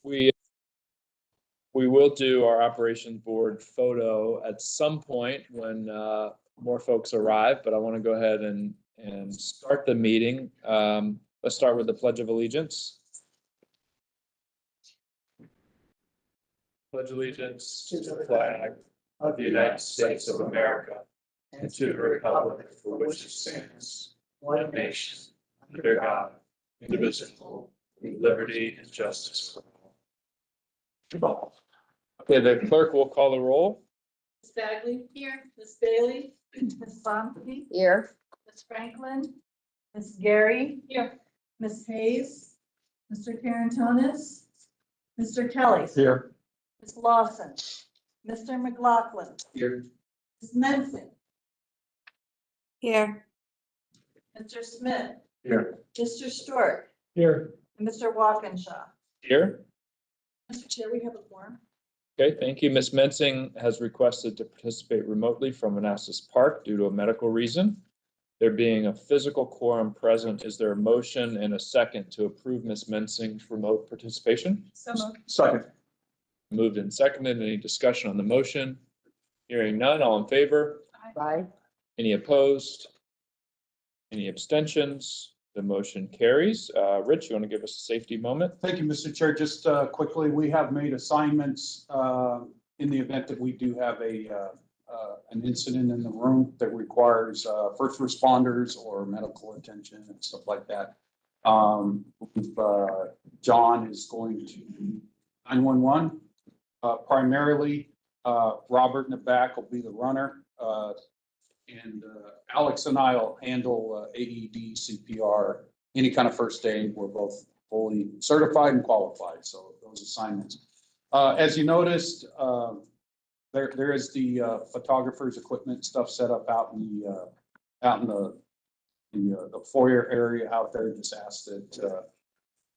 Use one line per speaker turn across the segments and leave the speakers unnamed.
we will do our operations board photo at some point when more folks arrive, but I want to go ahead and start the meeting. Let's start with the Pledge of Allegiance. Pledge allegiance to the flag of the United States of America and to the republic for which it stands, one nation, under God, indivisible, with liberty and justice for all. Okay, the clerk will call the roll.
Ms. Bagley? Here. Ms. Bailey? Ms. Bomsky?
Here.
Ms. Franklin? Ms. Gary? Here. Ms. Hayes? Mr. Karantonis? Mr. Kelly?
Here.
Ms. Lawson? Mr. McLaughlin?
Here.
Ms. Menson?
Here.
Mr. Smith?
Here.
Mr. Stewart?
Here.
And Mr. Walkinshaw?
Here.
Mr. Chair, we have a quorum.
Okay, thank you. Ms. Mensing has requested to participate remotely from Manassas Park due to a medical reason. There being a physical quorum present, is there a motion and a second to approve Ms. Mensing's remote participation?
So moved.
Second. Moved and seconded. Any discussion on the motion? Hearing none, all in favor?
Aye.
Any opposed? Any abstentions? The motion carries. Rich, you want to give us a safety moment?
Thank you, Mr. Chair. Just quickly, we have made assignments in the event that we do have an incident in the room that requires first responders or medical attention and stuff like that. John is going to 911. Primarily, Robert in the back will be the runner. And Alex and I will handle AED, CPR, any kind of first aid. We're both fully certified and qualified, so those assignments. As you noticed, there is the photographer's equipment stuff set up out in the foyer area out there. Just ask that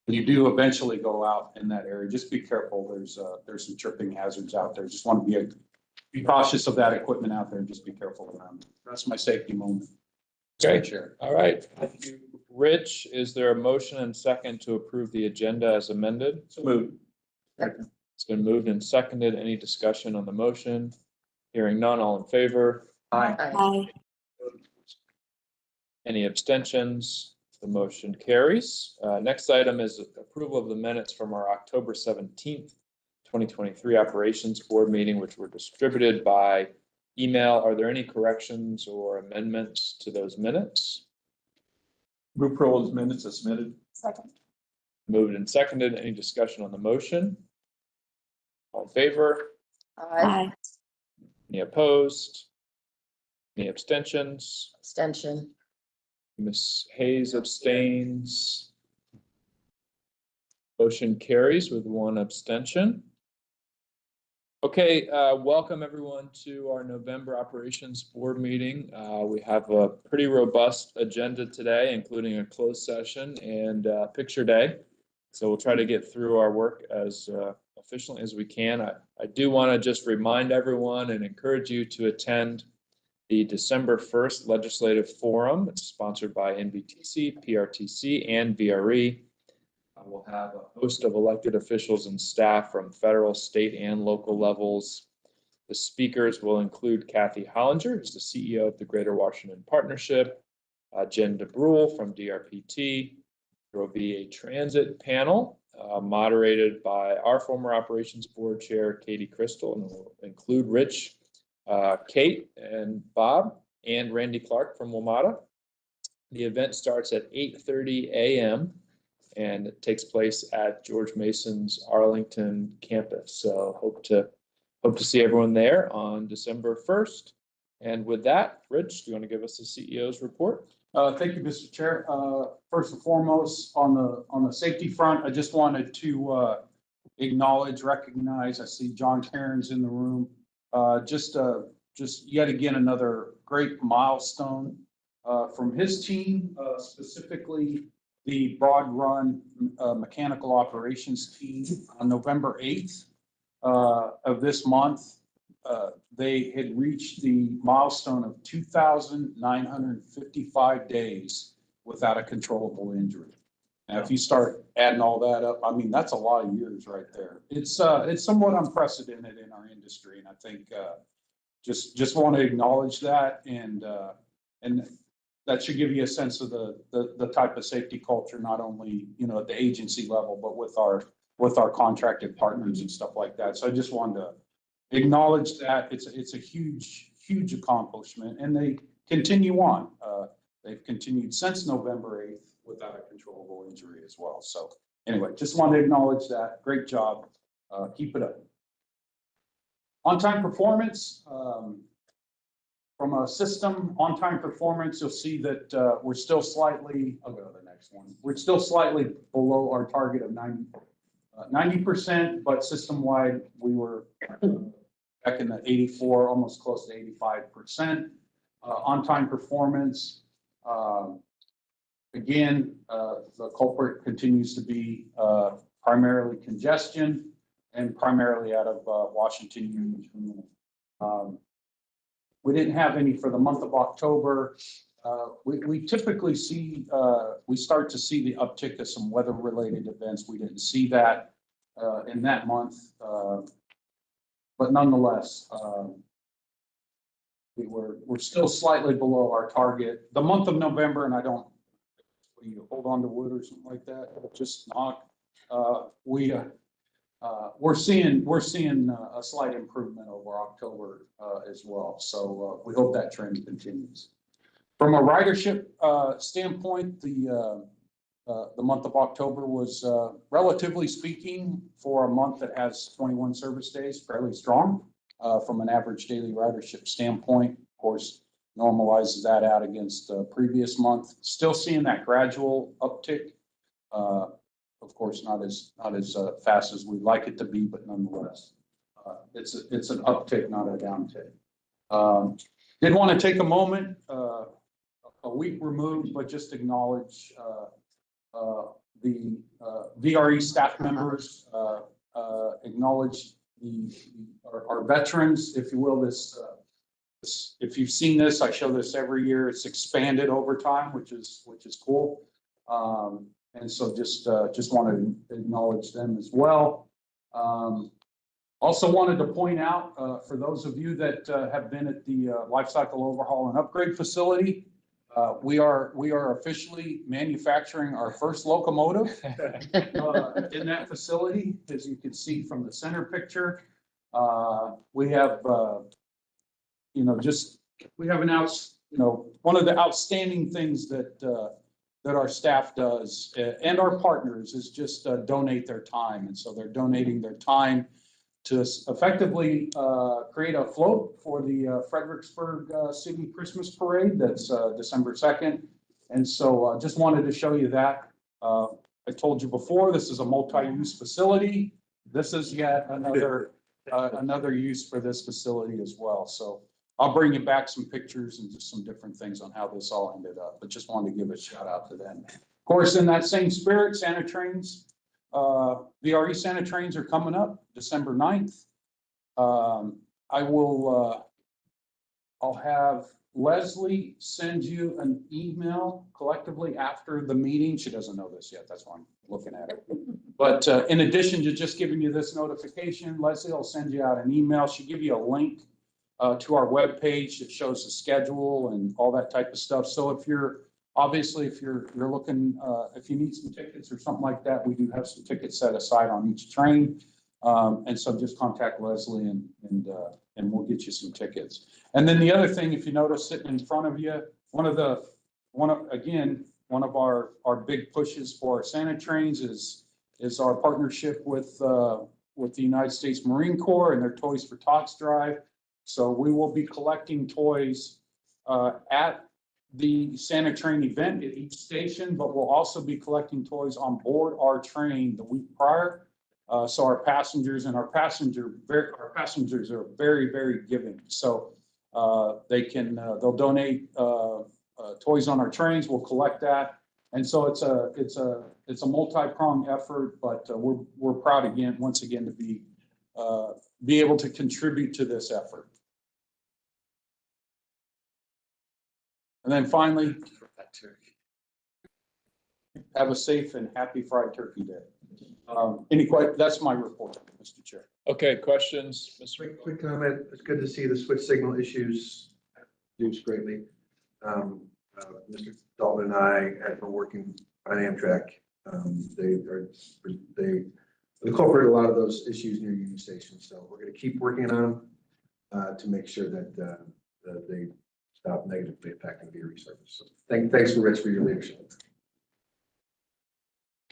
when you do eventually go out in that area, just be careful. There's some tripping hazards out there. Just want to be cautious of that equipment out there and just be careful around it. That's my safety moment.
Okay.
Chair.
All right. Thank you, Rich. Is there a motion and second to approve the agenda as amended?
So moved.
It's been moved and seconded. Any discussion on the motion? Hearing none, all in favor?
Aye.
Any abstentions? The motion carries. Next item is approval of the minutes from our October 17th, 2023 operations board meeting, which were distributed by email. Are there any corrections or amendments to those minutes?
Move approval of minutes as submitted.
Second.
Moved and seconded. Any discussion on the motion? All in favor?
Aye.
Any opposed? Any abstentions?
Abstention.
Ms. Hayes abstains. Motion carries with one abstention. Okay, welcome everyone to our November operations board meeting. We have a pretty robust agenda today, including a closed session and picture day. So we'll try to get through our work as efficiently as we can. I do want to just remind everyone and encourage you to attend the December 1st Legislative Forum. It's sponsored by NBTC, PRTC, and VRE. We'll have a host of elected officials and staff from federal, state, and local levels. The speakers will include Kathy Hollinger, who's the CEO of the Greater Washington Partnership, Jen DeBrule from DRPT. There will be a transit panel moderated by our former operations board chair, Katie Crystal, and will include Rich, Kate, and Bob, and Randy Clark from WMATA. The event starts at 8:30 a.m. and it takes place at George Mason's Arlington campus. So hope to see everyone there on December 1st. And with that, Rich, do you want to give us the CEO's report?
Thank you, Mr. Chair. First and foremost, on the safety front, I just wanted to recognize, I see John Cairns in the room. Just yet again, another great milestone from his team, specifically the Broad Run mechanical operations team. On November 8th of this month, they had reached the milestone of 2,955 days without a controllable injury. And if you start adding all that up, I mean, that's a lot of years right there. It's somewhat unprecedented in our industry, and I think, just want to acknowledge that, and that should give you a sense of the type of safety culture, not only, at the agency level, but with our contracted partners and stuff like that. So I just wanted to acknowledge that. It's a huge accomplishment, and they continue on. They've continued since November 8th without a controllable injury as well. So anyway, just wanted to acknowledge that. Great job. Keep it up. On-time performance. From a system on-time performance, you'll see that we're still slightly, I'll go to the next one. We're still slightly below our target of 90%, but system-wide, we were back in the 84, almost close to 85%. On-time performance, again, the culprit continues to be primarily congestion and primarily out of Washington Union. We didn't have any for the month of October. We typically see, we start to see the uptick of some weather-related events. We didn't see that in that month, but nonetheless, we're still slightly below our target. The month of November, and I don't, you hold on to wood or something like that, just knock. We're seeing a slight improvement over October as well. So we hope that trend continues. From a ridership standpoint, the month of October was, relatively speaking, for a month that has 21 service days, fairly strong from an average daily ridership standpoint. Of course, normalizes that out against the previous month. Still seeing that gradual uptick. Of course, not as fast as we'd like it to be, but nonetheless, it's an uptick, not a downtick. Did want to take a moment, a week removed, but just acknowledge the VRE staff members, acknowledge our veterans, if you will. If you've seen this, I show this every year. It's expanded over time, which is cool. And so just want to acknowledge them as well. Also wanted to point out, for those of you that have been at the life cycle overhaul and upgrade facility, we are officially manufacturing our first locomotive in that facility. As you can see from the center picture, we have, one of the outstanding things that our staff does and our partners is just donate their time. And so they're donating their time to effectively create a float for the Fredericksburg City Christmas Parade. That's December 2nd. And so just wanted to show you that. I told you before, this is a multi-use facility. This is yet another use for this facility as well. So I'll bring you back some pictures and just some different things on how this all ended up, but just wanted to give a shout out to them. Of course, in that same spirit, Santa Trains, VRE Santa Trains are coming up December 9th. I'll have Leslie send you an email collectively after the meeting. She doesn't know this yet. That's why I'm looking at it. But in addition to just giving you this notification, Leslie will send you out an email. She'll give you a link to our webpage that shows the schedule and all that type of stuff. So if you're looking, if you need some tickets or something like that, we do have some tickets set aside on each train. And so just contact Leslie and we'll get you some tickets. And then the other thing, if you notice sitting in front of you, one of our big pushes for our Santa Trains is our partnership with the United States Marine Corps and their Toys for Tots drive. So we will be collecting toys at the Santa Train event at each station, but we'll also be collecting toys on board our train the week prior. So our passengers are very, very giving. So they'll donate toys on our trains. We'll collect that, and so it's a multi-pronged effort. But we're proud once again to be able to contribute to this effort. And then finally, Have a safe and happy Fried Turkey Day. That's my report, Mr. Chair.
Okay, questions, Mr.
Quick comment. It's good to see the switch signal issues reduced greatly. Mr. Dalton and I have been working on Amtrak. They incorporate a lot of those issues near Union Station. So we're going to keep working on them to make sure that they stop negatively impacting VRE service. So thanks for Rich for your leadership.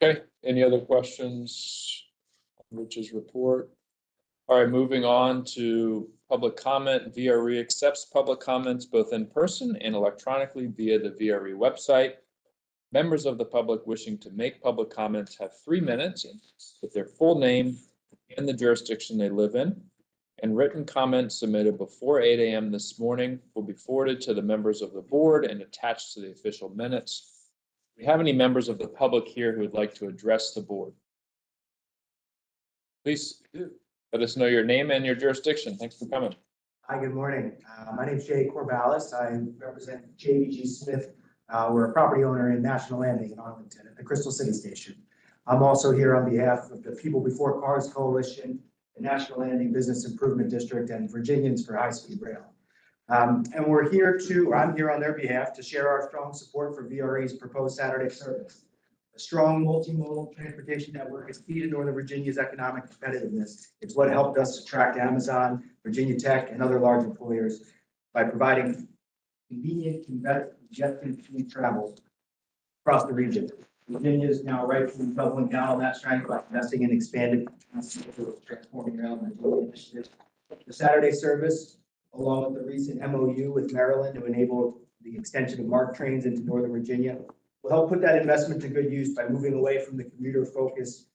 Okay, any other questions on Rich's report? All right, moving on to public comment. VRE accepts public comments both in person and electronically via the VRE website. Members of the public wishing to make public comments have 3 minutes with their full name and the jurisdiction they live in. And written comments submitted before 8 a.m. this morning will be forwarded to the members of the board and attached to the official minutes. Do we have any members of the public here who would like to address the board? Please let us know your name and your jurisdiction. Thanks for coming.
Hi, good morning. My name is Jay Corvallis. I represent JVG Smith. We're a property owner in National Landing in Arlington at the Crystal City Station. I'm also here on behalf of the People Before Cars Coalition, the National Landing Business Improvement District, and Virginians for High-Speed Rail. And I'm here on their behalf to share our strong support for VRE's proposed Saturday service. A strong multimodal transportation network is key to Northern Virginia's economic competitiveness. It's what helped us attract Amazon, Virginia Tech, and other large employers by providing convenient, congestion-free travel across the region. Virginia is now rightfully doubling down on that strength by investing in expanded transforming rail and Virginia initiatives. The Saturday service, along with the recent MOU with Maryland to enable the extension of MARC trains into Northern Virginia, will help put that investment to good use by moving away from the commuter-focused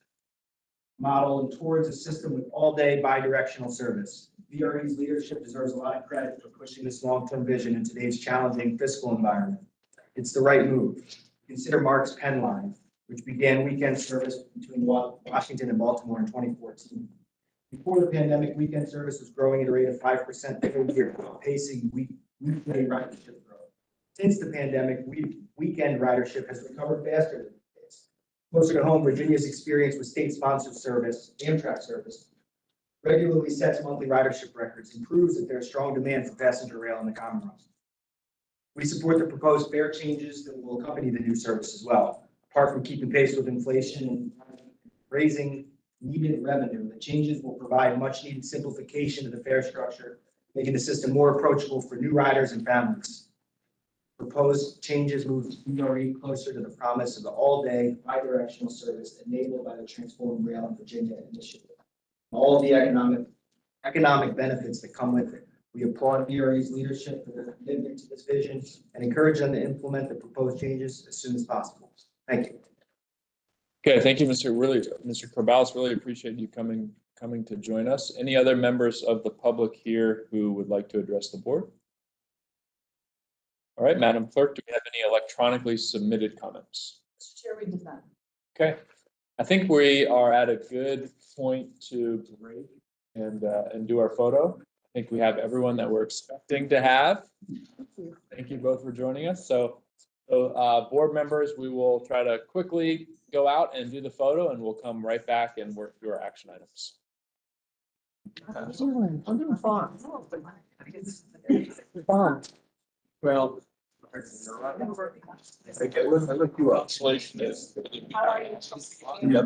model and towards a system with all-day bi-directional service. VRE's leadership deserves a lot of credit for pushing this long-term vision in today's challenging fiscal environment. It's the right move. Consider MARC's Penn Line, which began weekend service between Washington and Baltimore in 2014. Before the pandemic, weekend service was growing at a rate of 5% per year, outpacing weekday ridership growth. Since the pandemic, weekend ridership has recovered faster than weekdays. Closer to home, Virginia's experience with state-sponsored service, Amtrak service, regularly sets monthly ridership records and proves that there's strong demand for passenger rail in the Commonwealth. We support the proposed fare changes that will accompany the new service as well. Apart from keeping pace with inflation and raising needed revenue, the changes will provide much needed simplification of the fare structure, making the system more approachable for new riders and families. Proposed changes move VRE closer to the promise of the all-day bi-directional service enabled by the Transform Rail in Virginia initiative. All of the economic benefits that come with it. We applaud VRE's leadership for their commitment to this vision and encourage them to implement the proposed changes as soon as possible. Thank you.
Okay, thank you, Mr. Corvallis. Really appreciate you coming to join us. Any other members of the public here who would like to address the board? All right, Madam Clerk, do we have any electronically submitted comments?
Mr. Chair, we did not.
Okay, I think we are at a good point to break and do our photo. I think we have everyone that we're expecting to have. Thank you both for joining us. So board members, we will try to quickly go out and do the photo, and we'll come right back and work through our action items.
I'm doing fine.
Fine. Well. I look you up.
How are you?
Yeah,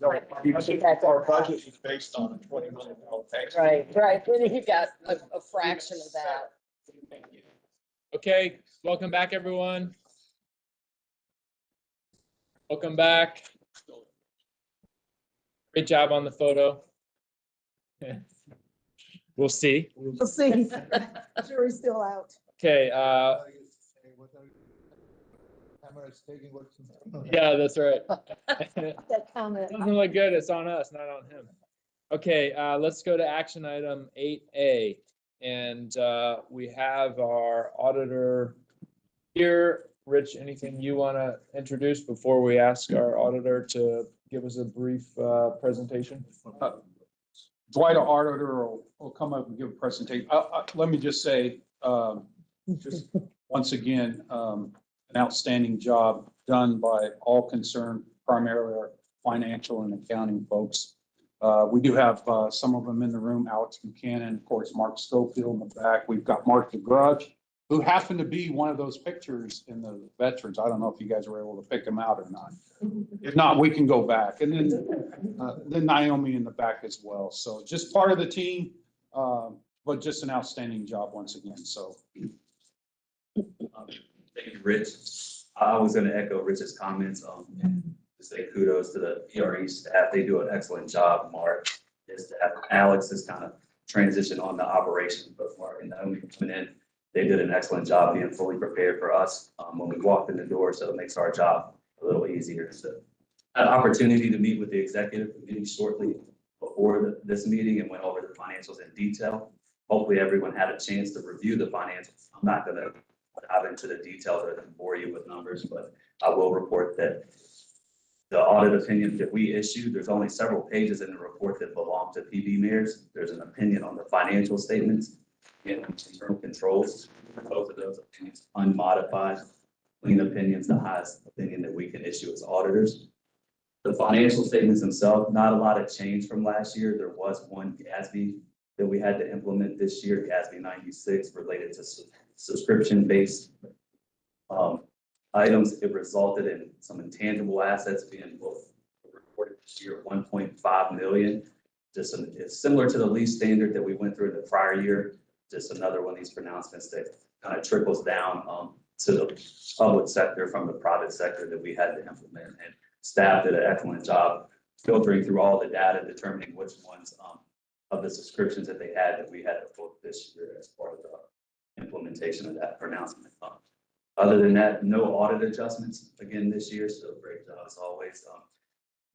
Our budget is based on a $20 million tax.
Right, then you got a fraction of that.
Okay, welcome back, everyone. Welcome back. Great job on the photo. We'll see.
We'll see. Jury's still out.
Okay, yeah, that's right.
That comment.
Doesn't look good. It's on us, not on him. Okay, let's go to action item 8A. And we have our auditor here. Rich, anything you want to introduce before we ask our auditor to give us a brief presentation?
Dwight, our auditor, will come up and give a presentation. Let me just say, just once again, an outstanding job done by all concerned, primarily our financial and accounting folks. We do have some of them in the room, Alex Buchanan, of course, Mark Schofield in the back. We've got Mark DeGrudge, who happened to be one of those pictures in the veterans. I don't know if you guys were able to pick him out or not. If not, we can go back. And then Naomi in the back as well. So just part of the team, but just an outstanding job once again. So.
Thank you, Rich. I was going to echo Rich's comments and to say kudos to the VRE staff. They do an excellent job. Mark, his staff, Alex has kind of transitioned on the operation, but Mark and Naomi coming in, they did an excellent job being fully prepared for us when we walked in the door. So it makes our job a little easier. So I had an opportunity to meet with the executive committee shortly before this meeting and went over the financials in detail. Hopefully everyone had a chance to review the financials. I'm not going to dive into the details or bore you with numbers, but I will report that the audit opinion that we issued, there's only several pages in the report that belong to PB mayors. There's an opinion on the financial statements and internal controls. Both of those opinions unmodified, clean opinions, the highest opinion that we can issue as auditors. The financial statements themselves, not a lot of change from last year. There was one GASB that we had to implement this year, GASB 96, related to subscription-based items. It resulted in some intangible assets being reported this year, 1.5 million. It's similar to the lease standard that we went through in the prior year. Just another one of these pronouncements that kind of trickles down to the public sector from the private sector that we had to implement. And staff did an excellent job filtering through all the data, determining which ones of the subscriptions that they had that we had to book this year as part of the implementation of that pronouncement. Other than that, no audit adjustments again this year, so great job as always.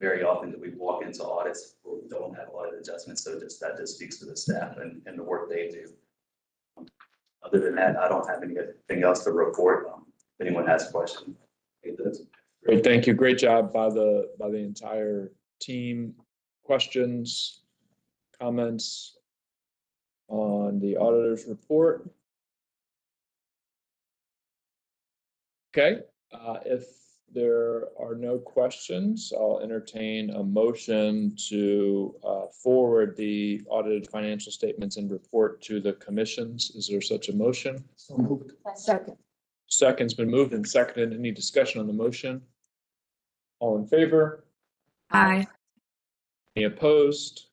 Very often that we walk into audits where we don't have audit adjustments, so that just speaks to the staff and the work they do. Other than that, I don't have anything else to report. If anyone has questions.
Great, thank you. Great job by the entire team. Questions, comments on the auditor's report? Okay, if there are no questions, I'll entertain a motion to forward the audited financial statements and report to the commissions. Is there such a motion?
Second.
Second's been moved and seconded. Any discussion on the motion? All in favor?
Aye.
Any opposed?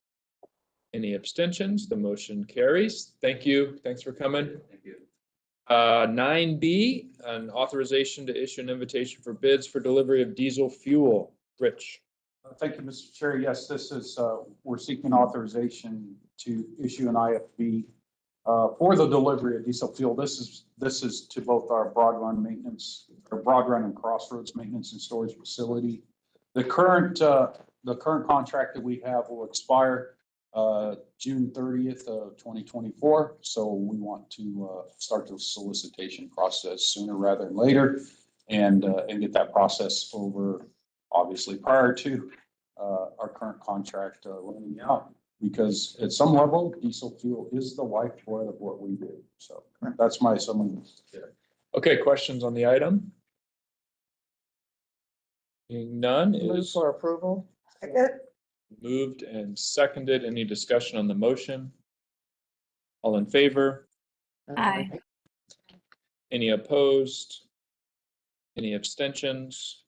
Any abstentions? The motion carries. Thank you. Thanks for coming.
Thank you.
9B, an authorization to issue an invitation for bids for delivery of diesel fuel. Rich.
Thank you, Mr. Chair. Yes, this is, we're seeking authorization to issue an IFB for the delivery of diesel fuel. This is to both our Broad Run maintenance, or Broad Run and Crossroads maintenance and storage facility. The current contract that we have will expire June 30th of 2024. So we want to start the solicitation process sooner rather than later and get that process over, obviously prior to our current contract running out, because at some level, diesel fuel is the lifeblood of what we do. So that's my summary.
Okay, questions on the item? Being none
Move
is
for approval.
moved and seconded. Any discussion on the motion? All in favor?
Aye.
Any opposed? Any abstentions?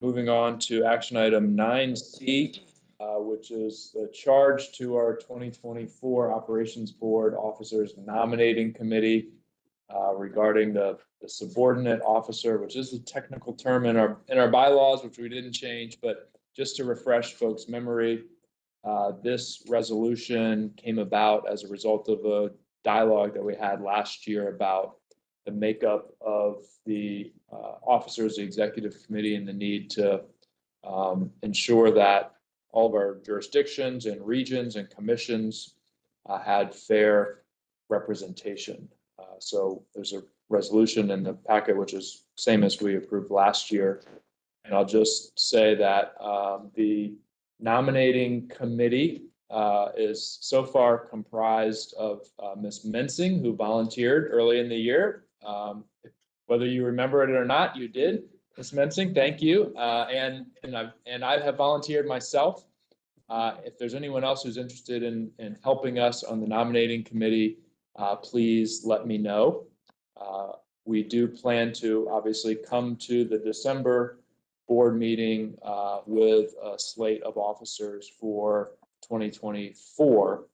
Moving on to action item 9C, which is the charge to our 2024 Operations Board Officers Nominating Committee regarding the subordinate officer, which is a technical term in our bylaws, which we didn't change, but just to refresh folks' memory, this resolution came about as a result of a dialogue that we had last year about the makeup of the officers, the executive committee, and the need to ensure that all of our jurisdictions and regions and commissions had fair representation. So there's a resolution in the packet, which is same as we approved last year. And I'll just say that the nominating committee is so far comprised of Ms. Mensing, who volunteered early in the year. Whether you remember it or not, you did, Ms. Mensing, thank you. And I have volunteered myself. If there's anyone else who's interested in helping us on the nominating committee, please let me know. We do plan to obviously come to the December board meeting with a slate of officers for 2024.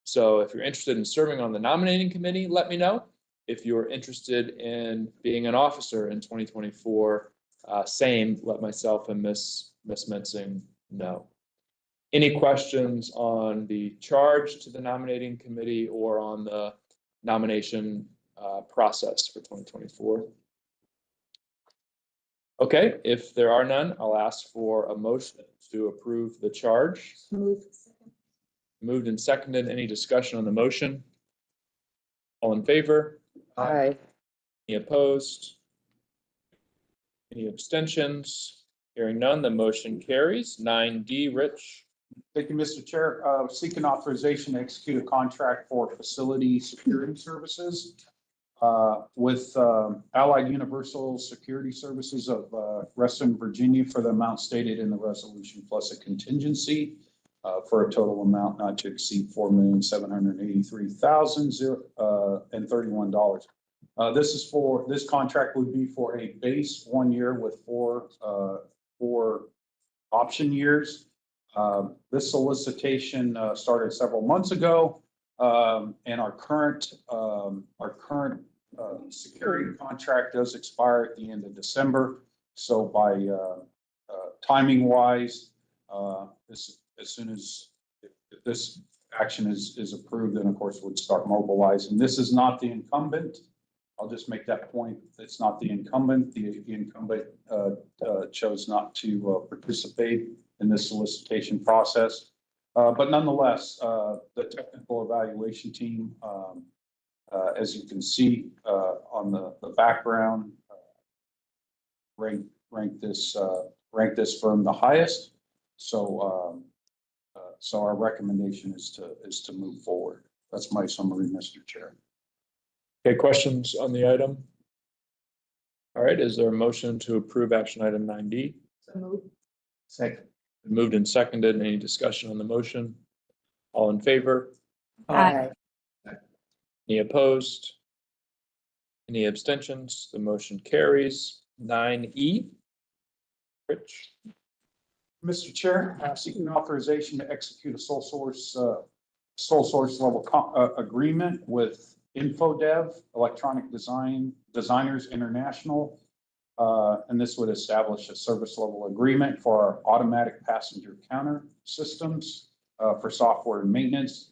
So if you're interested in serving on the nominating committee, let me know. If you're interested in being an officer in 2024, same, let myself and Ms. Mensing know. Any questions on the charge to the nominating committee or on the nomination process for 2024? Okay, if there are none, I'll ask for a motion to approve the charge. Moved and seconded. Any discussion on the motion? All in favor?
Aye.
Any opposed? Any abstentions? Hearing none, the motion carries. 9D, Rich.
Thank you, Mr. Chair. Seeking authorization to execute a contract for facility security services with Allied Universal Security Services of Reston, Virginia, for the amount stated in the resolution, plus a contingency for a total amount not to exceed $4,783,031. This contract would be for a base 1 year with four option years. This solicitation started several months ago, and our current security contract does expire at the end of December. So by timing wise, as soon as if this action is approved, then of course would start mobilizing. This is not the incumbent. I'll just make that point. It's not the incumbent. The incumbent chose not to participate in this solicitation process. But nonetheless, the technical evaluation team, as you can see on the background, rank this firm the highest. So our recommendation is to move forward. That's my summary, Mr. Chair.
Okay, questions on the item? All right, is there a motion to approve action item 9D?
So moved.
Second.
Moved and seconded. Any discussion on the motion? All in favor?
Aye.
Any opposed? Any abstentions? The motion carries. 9E. Rich?
Mr. Chair, seeking authorization to execute a sole source level agreement with InfoDev, Electronic Designers International. And this would establish a service level agreement for our automatic passenger counter systems for software and maintenance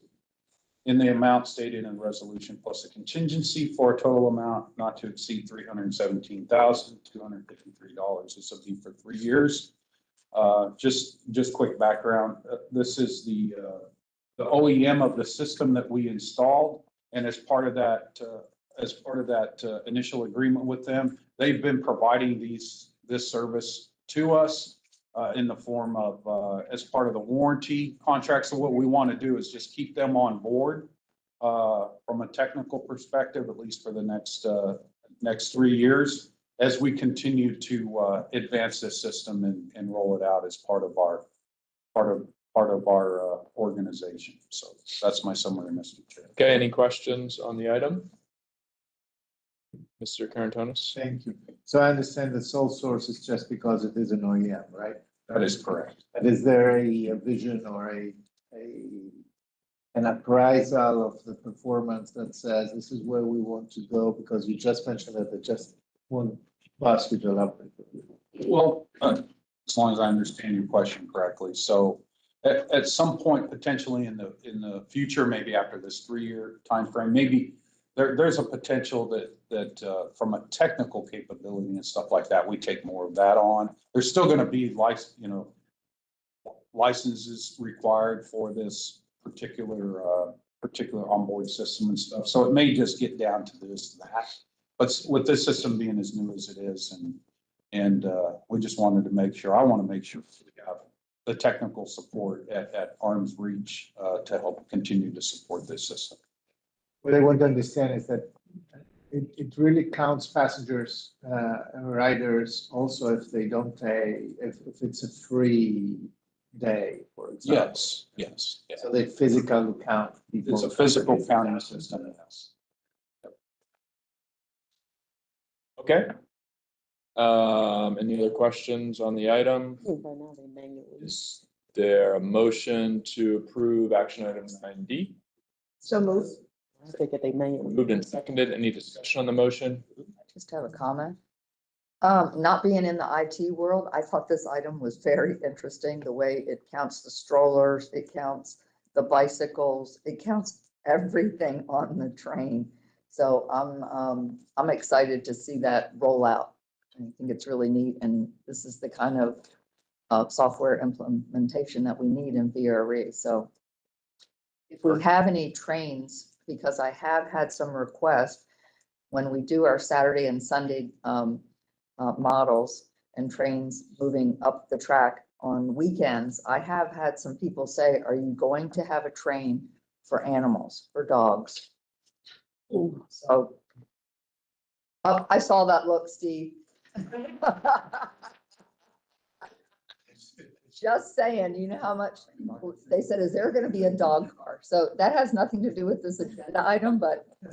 in the amount stated in the resolution, plus a contingency for a total amount not to exceed $317,253. This will be for 3 years. Just quick background. This is the OEM of the system that we installed, and as part of that initial agreement with them, they've been providing this service to us in the form of as part of the warranty contract. So what we want to do is just keep them on board from a technical perspective, at least for the next 3 years, as we continue to advance this system and roll it out as part of our organization. So that's my summary, Mr. Chair.
Okay, any questions on the item? Mr. Karantonis?
Thank you. So I understand the sole source is just because it is an OEM, right?
That is correct.
And is there a vision or an appraisal of the performance that says this is where we want to go? Because you just mentioned that they just one bus with a level.
Well, as long as I understand your question correctly, so at some point potentially in the future, maybe after this 3-year timeframe, maybe there's a potential that from a technical capability and stuff like that, we take more of that on. There's still going to be licenses required for this particular onboard system and stuff. So it may just get down to that. But with this system being as new as it is, and we just wanted to make sure, I want to make sure we have the technical support at arm's reach to help continue to support this system.
What I want to understand is that it really counts passengers and riders also if they don't pay, if it's a free day, for example.
Yes.
So they physically count people.
It's a physical counting system, yes.
Okay. Any other questions on the item? Is there a motion to approve action item 9D?
So move. I think they manually.
Moved and seconded. Any discussion on the motion?
Just have a comment. Not being in the IT world, I thought this item was very interesting, the way it counts the strollers, it counts the bicycles, it counts everything on the train. So I'm excited to see that roll out. I think it's really neat, and this is the kind of software implementation that we need in VRE. So if we have any trains, because I have had some requests when we do our Saturday and Sunday models and trains moving up the track on weekends, I have had some people say, are you going to have a train for animals, for dogs? So I saw that look, Steve. Just saying, you know how much, they said, is there going to be a dog car? So that has nothing to do with this agenda item, but I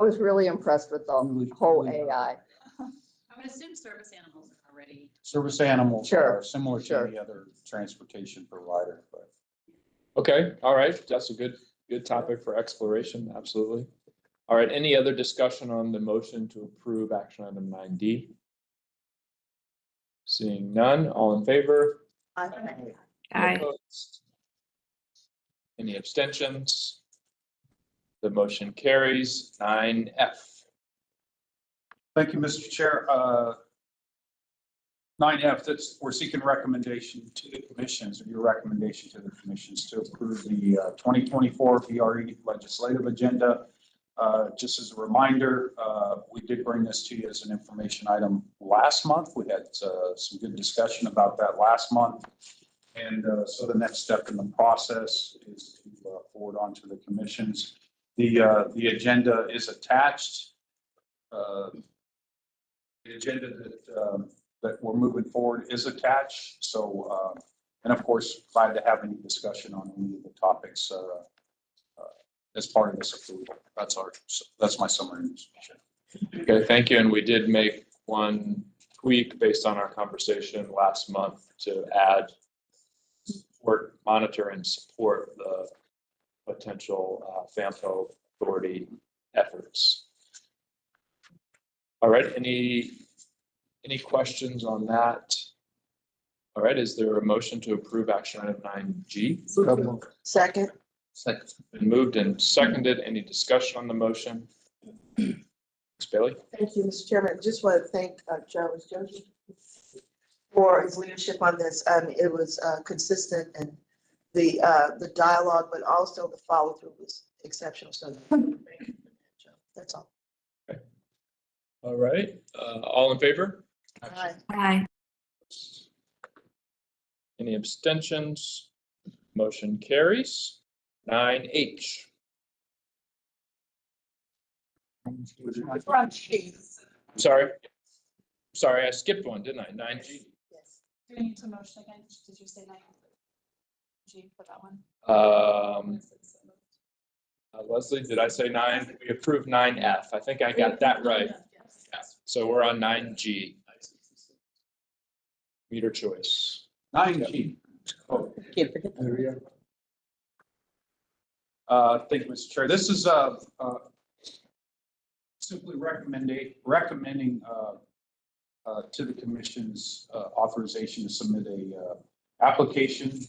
was really impressed with the whole AI.
I would assume service animals are already.
Service animals
Sure,
are similar to
sure.
any other transportation provider, but
Okay, all right. That's a good topic for exploration. Absolutely. All right, any other discussion on the motion to approve action item 9D? Seeing none, all in favor? Any
Aye.
opposed? Any abstentions? The motion carries. 9F.
thank you, Mr. Chair. 9F, we're seeking recommendation to the commissions, or your recommendation to the commissions to approve the 2024 VRE legislative agenda. Just as a reminder, we did bring this to you as an information item last month. We had some good discussion about that last month. And so the next step in the process is to forward on to the commissions. The agenda is attached. The agenda that we're moving forward is attached. So, and of course, glad to have any discussion on any of the topics as part of this approval. That's my summary.
Okay, thank you. And we did make one tweak based on our conversation last month to add support, monitor and support the potential FAMPO authority efforts. All right, any questions on that? All right, is there a motion to approve action item 9G?
Second.
Second. Been moved and seconded. Any discussion on the motion? Ms. Bailey?
Thank you, Mr. Chairman. Just want to thank Jones for his leadership on this. It was consistent, and the dialogue, but also the follow through was exceptional. So that's all.
Okay. All right, all in favor?
Aye.
Aye.
Any abstentions? Motion carries. 9H. Sorry, I skipped one, didn't I? 9G.
Yes. Do we need to motion again? Did you say 9? G for that one?
Leslie, did I say 9? We approved 9F. I think I got that right. Yeah. So we're on 9G. Meter choice.
9G.
Can't forget that.
Thank you, Mr. Chair. This is simply recommending to the commission's authorization to submit a application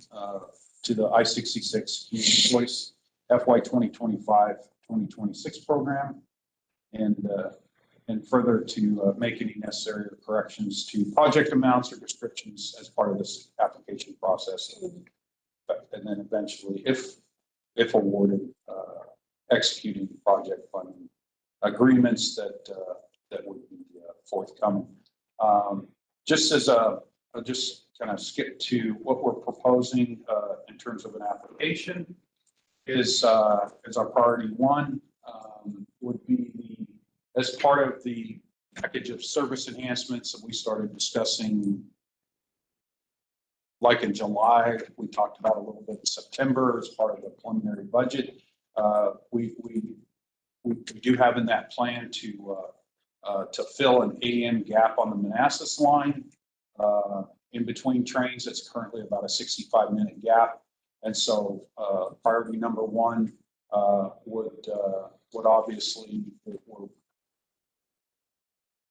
to the I-66 Community Choice FY 2025-2026 program, and further to make any necessary corrections to project amounts or descriptions as part of this application process. And then eventually, if awarded, executing project funding agreements that would be forthcoming. Just as I'll just kind of skip to what we're proposing in terms of an application is our priority one would be as part of the package of service enhancements that we started discussing. Like in July, we talked about a little bit in September as part of the preliminary budget. We do have in that plan to fill an AM gap on the Manassas line in between trains. It's currently about a 65-minute gap. And so priority number one would obviously, we're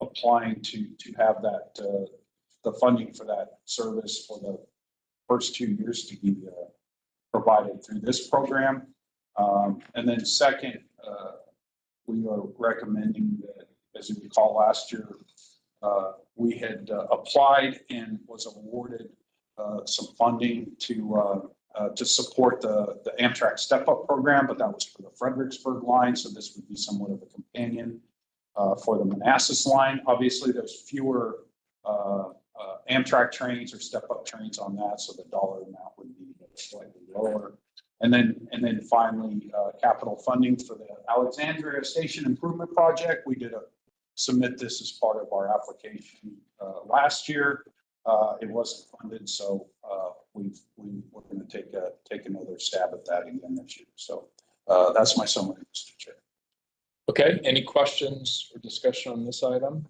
applying to have that the funding for that service for the first 2 years to be provided through this program. And then second, we are recommending that, as you recall, last year, we had applied and was awarded some funding to support the Amtrak step-up program, but that was for the Fredericksburg line. So this would be somewhat of a companion for the Manassas line. Obviously, there's fewer Amtrak trains or step-up trains on that, so the dollar amount would be slightly lower. And then finally, capital funding for the Alexandria Station Improvement Project. We did submit this as part of our application last year. It wasn't funded, so we're going to take another stab at that again this year. So that's my summary, Mr. Chair.
Okay, any questions or discussion on this item?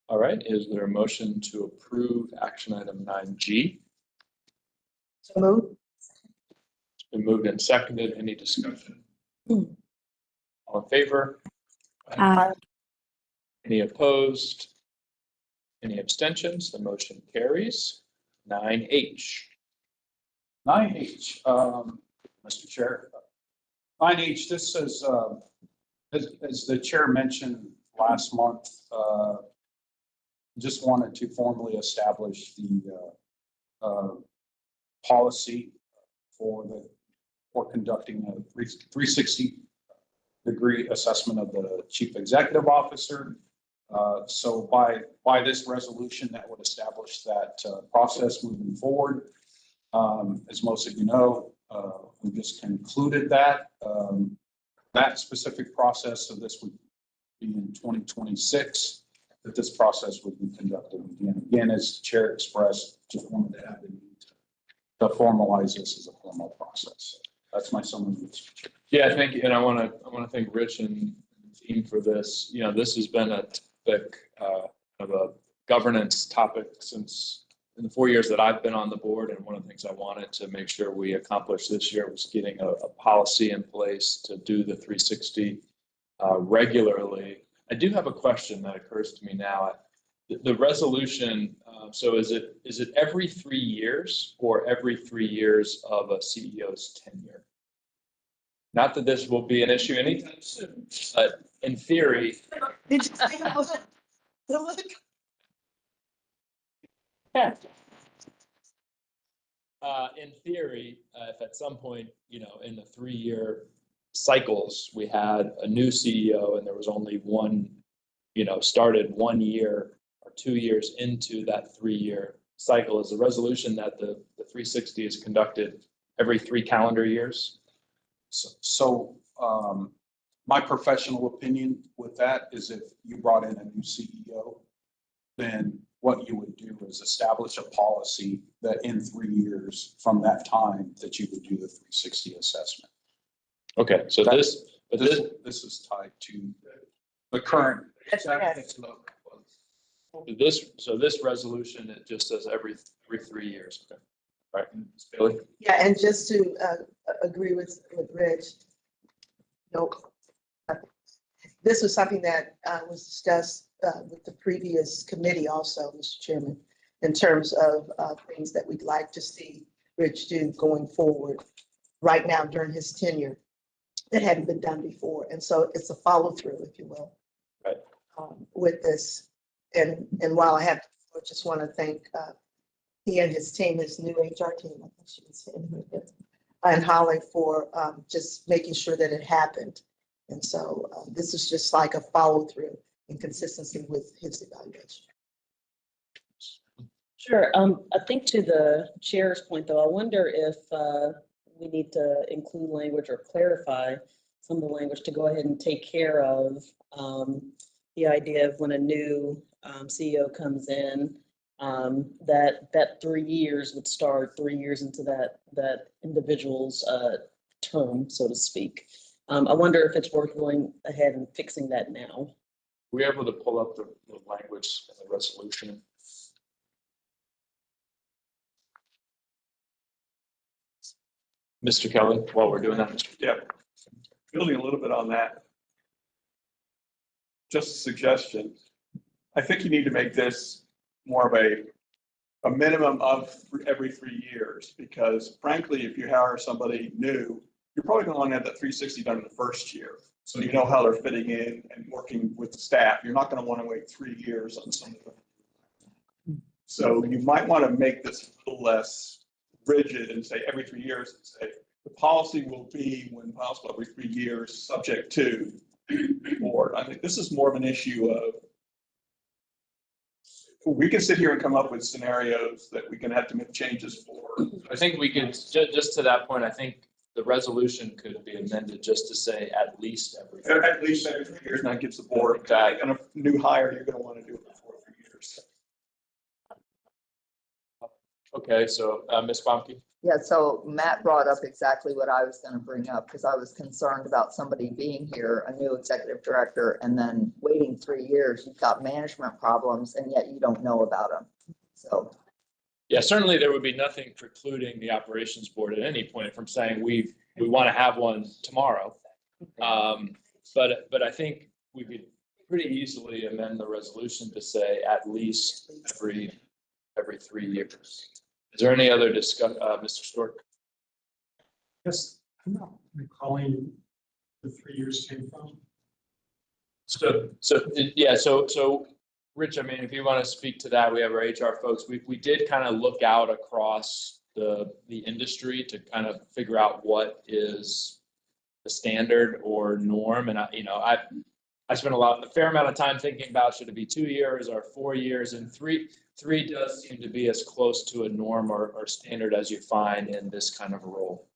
All right, is there a motion to approve action item 9G?
So move.
It's been moved and seconded. Any discussion? All in favor?
Aye.
Any opposed? Any abstentions? The motion carries. 9H.
9H, Mr. Chair. 9H, this is, as the chair mentioned last month, just wanted to formally establish the policy for conducting a 360-degree assessment of the chief executive officer. So by this resolution, that would establish that process moving forward. As most of you know, we just concluded that specific process. So this would be in 2026 that this process would be conducted again. As the chair expressed, just wanted to have the need to formalize this as a formal process. That's my summary.
Yeah, thank you. And I want to thank Rich and the team for this. You know, this has been a topic of a governance topic since in the 4 years that I've been on the board. And one of the things I wanted to make sure we accomplished this year was getting a policy in place to do the 360 regularly. I do have a question that occurs to me now. The resolution, so is it every 3 years or every 3 years of a CEO's tenure? Not that this will be an issue anytime soon, but in theory.
Did you say that? Look.
In theory, if at some point, you know, in the 3-year cycles, we had a new CEO and there was only one, you know, started 1 year or 2 years into that 3-year cycle, is the resolution that the 360 is conducted every 3 calendar years?
So my professional opinion with that is if you brought in a new CEO, then what you would do is establish a policy that in 3 years from that time that you would do the 360 assessment.
Okay, so this, but this,
This is tied to the current.
Yes.
so this resolution, it just says every 3 years. Okay. Right, Ms. Bailey?
Yeah, and just to agree with Rich, nope. This was something that was discussed with the previous committee also, Mr. Chairman, in terms of things that we'd like to see Rich do going forward right now during his tenure that hadn't been done before. And so it's a follow through, if you will.
Right.
With this. And while I have, I just want to thank he and his team, his new HR team, I think she was in here, and Holly for just making sure that it happened. And so this is just like a follow through and consistency with his evaluation.
Sure. I think to the chair's point, though, I wonder if we need to include language or clarify some of the language to go ahead and take care of the idea of when a new CEO comes in, that 3 years would start 3 years into that individual's term, so to speak. I wonder if it's worth going ahead and fixing that now.
Were we able to pull up the language in the resolution? Mr. Kelly, while we're doing that.
Yeah, building a little bit on that. Just a suggestion. I think you need to make this more of a minimum of every 3 years, because frankly, if you hire somebody new, you're probably going to want to have that 360 done in the first year. So you know how they're fitting in and working with the staff. You're not going to want to wait 3 years on something. So you might want to make this a little less rigid and say every 3 years, and say the policy will be, when possible, every 3 years, subject to board. I think this is more of an issue of, we can sit here and come up with scenarios that we can have to make changes for.
I think we could, just to that point, I think the resolution could be amended just to say at least every.
At least every 3 years, and that gives the board, and a new hire, you're going to want to do it before 3 years.
Okay, so Ms. Bomke?
Yeah, so Matt brought up exactly what I was gonna bring up, because I was concerned about somebody being here, a new executive director, and then waiting 3 years, you've got management problems, and yet you don't know about them. So,
Yeah, certainly there would be nothing precluding the operations board at any point from saying we want to have one tomorrow. But I think we could pretty easily amend the resolution to say at least every 3 years. Is there any other discussion, Mr. Stork?
Yes, I'm not recalling the 3 years came from.
So Rich, I mean, if you want to speak to that, we have our HR folks. We did kind of look out across the industry to kind of figure out what is the standard or norm. And I spent a fair amount of time thinking about, should it be 2 years or 4 years, and three does seem to be as close to a norm or standard as you find in this kind of role.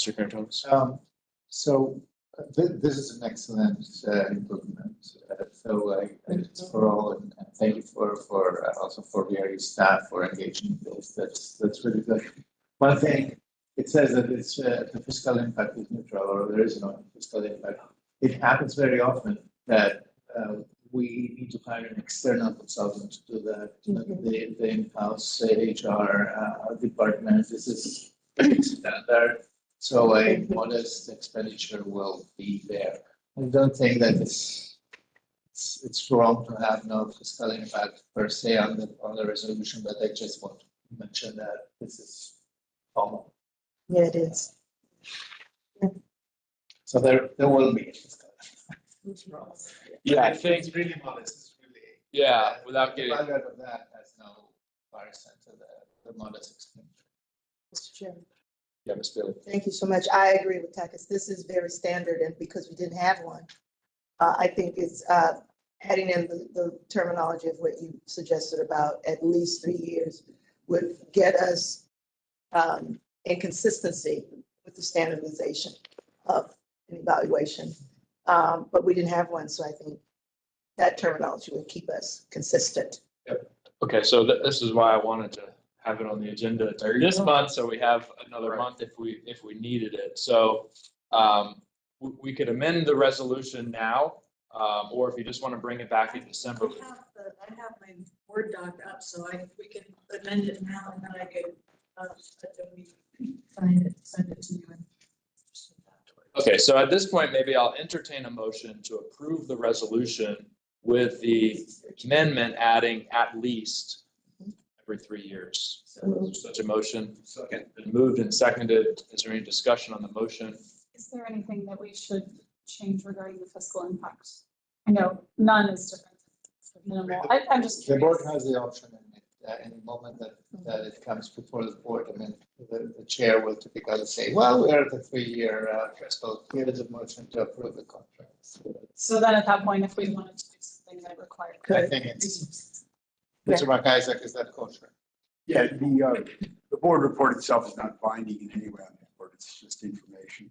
Mr. Grant-Thomas?
So this is an excellent improvement. It's for all, and thank you for also for VRE staff for engaging in this. That's really good. One thing, it says that it's the fiscal impact is neutral, or there is no fiscal impact. It happens very often that we need to hire an external consultant to do that. The in-house HR department, this is standard. So a modest expenditure will be there. I don't think that it's wrong to have no fiscal impact per se on the resolution, but I just want to mention that this is common.
Yeah, it is.
So there will be a fiscal impact.
Yeah, I think,
It's really modest. It's really.
yeah, without
The
getting,
value of that has no comparison to the modest expenditure.
Mr. Chairman.
yeah, Ms. Bailey.
Thank you so much. I agree with Takis. This is very standard, and because we didn't have one, I think it's adding in the terminology of what you suggested about at least 3 years would get us in consistency with the standardization of an evaluation. But we didn't have one, so I think that terminology would keep us consistent.
Okay, so this is why I wanted to have it on the agenda
There you
this
go.
month, so we have another
Right.
month if we needed it. So we could amend the resolution now, or if you just want to bring it back in December.
I have my Word doc up, so we can amend it now, and then I could, sign it, send it to you.
Okay, so at this point, maybe I'll entertain a motion to approve the resolution with the amendment adding at least every 3 years. So is there such a motion?
Second.
Been moved and seconded. Is there any discussion on the motion?
Is there anything that we should change regarding the fiscal impact? I know none is different. It's minimal. I'm just
The board
curious.
has the option at any moment that it comes before the board. I mean, the chair will typically say, well, we are at the 3-year fiscal. Here is a motion to approve the contract.
So then at that point, if we wanted to do something that required.
I think it's, Mr. McIsaac, is that kosher?
Yeah, the board report itself is not binding in any way on the board. It's just information.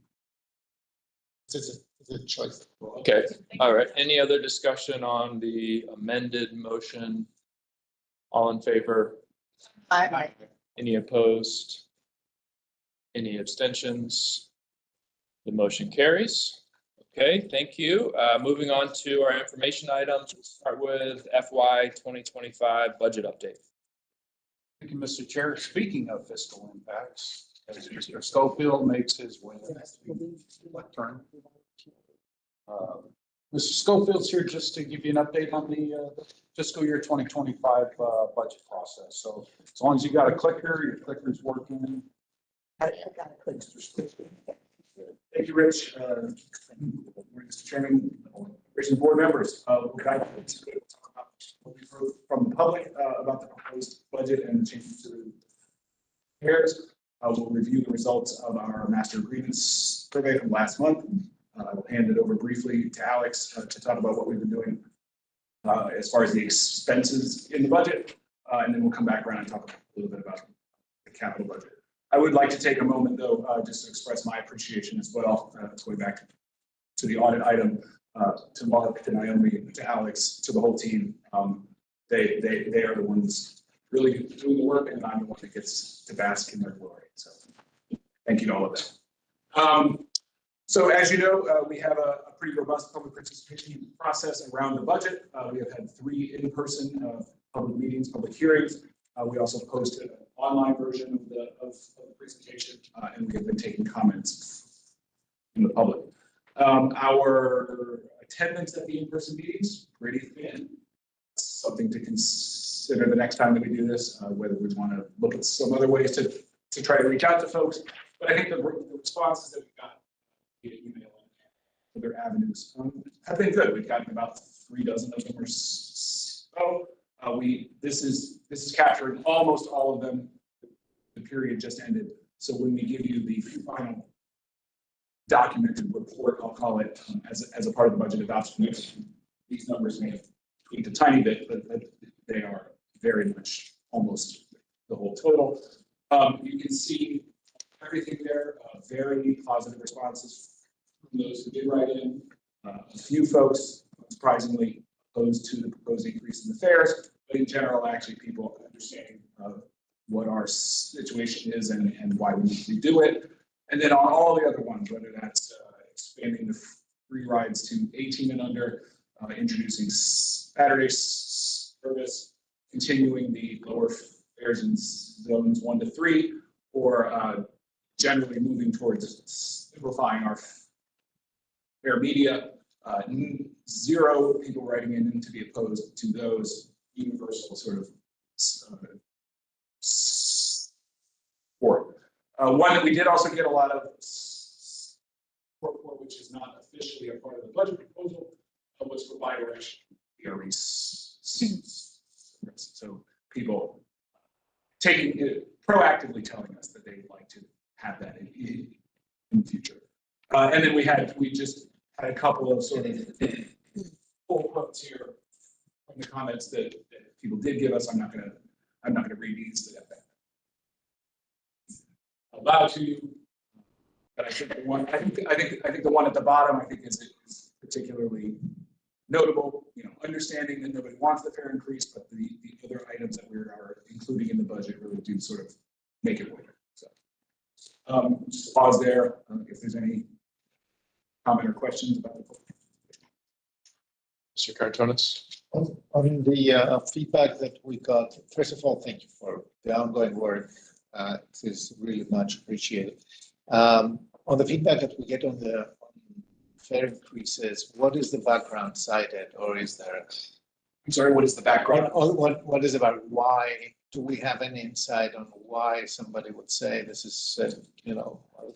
It's a choice.
Okay, all right. Any other discussion on the amended motion? All in favor?
Aye.
Any opposed? Any abstentions? The motion carries. Okay, thank you. Moving on to our information items. We'll start with FY 2025 budget update.
Thank you, Mr. Chair. Speaking of fiscal impacts, as Mr. Schofield makes his way. What turn? Mr. Schofield's here just to give you an update on the fiscal year 2025 budget process. So as long as you got a clicker, your clicker's working.
Thank you, Rich. Mr. Chairman, Rich and board members, we're going to talk about what we've heard from the public about the proposed budget and changes to the pairs. We'll review the results of our master agreements survey from last month. I'll hand it over briefly to Alex to talk about what we've been doing as far as the expenses in the budget, and then we'll come back around and talk a little bit about the capital budget. I would like to take a moment, though, just to express my appreciation as well, going back to the audit item, to Mark, to Naomi, to Alex, to the whole team. They are the ones really doing the work, and I'm the one that gets to bask in their glory. So thank you to all of them. So as you know, we have a pretty robust public participation process around the budget. We have had 3 in-person public meetings, public hearings. We also posted an online version of the presentation, and we have been taking comments from the public. Our attendance at the in-person meetings, pretty thin. Something to consider the next time that we do this, whether we want to look at some other ways to try to reach out to folks. But I think the responses that we got via email and other avenues have been good. We've gotten about 3 dozen of them or so. This is capturing almost all of them. The period just ended. So when we give you the final documented report, I'll call it, as a part of the budget adoption, these numbers may have tweaked a tiny bit, but they are very much almost the whole total. You can see everything there, very positive responses from those who did write in. A few folks, surprisingly, opposed to the proposed increase in the fares, but in general, actually, people understanding what our situation is and why we need to do it. And then on all the other ones, whether that's expanding the free rides to 18 and under, introducing Saturday service, continuing the lower fares in zones 1 to 3, or generally moving towards simplifying our fare media. 0 people writing in to be opposed to those universal sort of support. One that we did also get a lot of support for, which is not officially a part of the budget proposal, was for bi-directional VRE. So people taking it, proactively telling us that they would like to have that in the future. And then we just had a couple of sort of full quotes here from the comments that people did give us. I'm not gonna read these allowed to you, but I think the one I think the one at the bottom is particularly notable, understanding that nobody wants the fare increase, but the other items that we are including in the budget really do sort of make it work. So, just pause there, if there's any comment or questions about the.
Mr. Cartonis?
On the feedback that we got, first of all, thank you for the ongoing work. It is really much appreciated. On the feedback that we get on the fare increases, what is the background cited, or is there?
I'm sorry, what is the background?
What is about why? Do we have any insight on why somebody would say this is,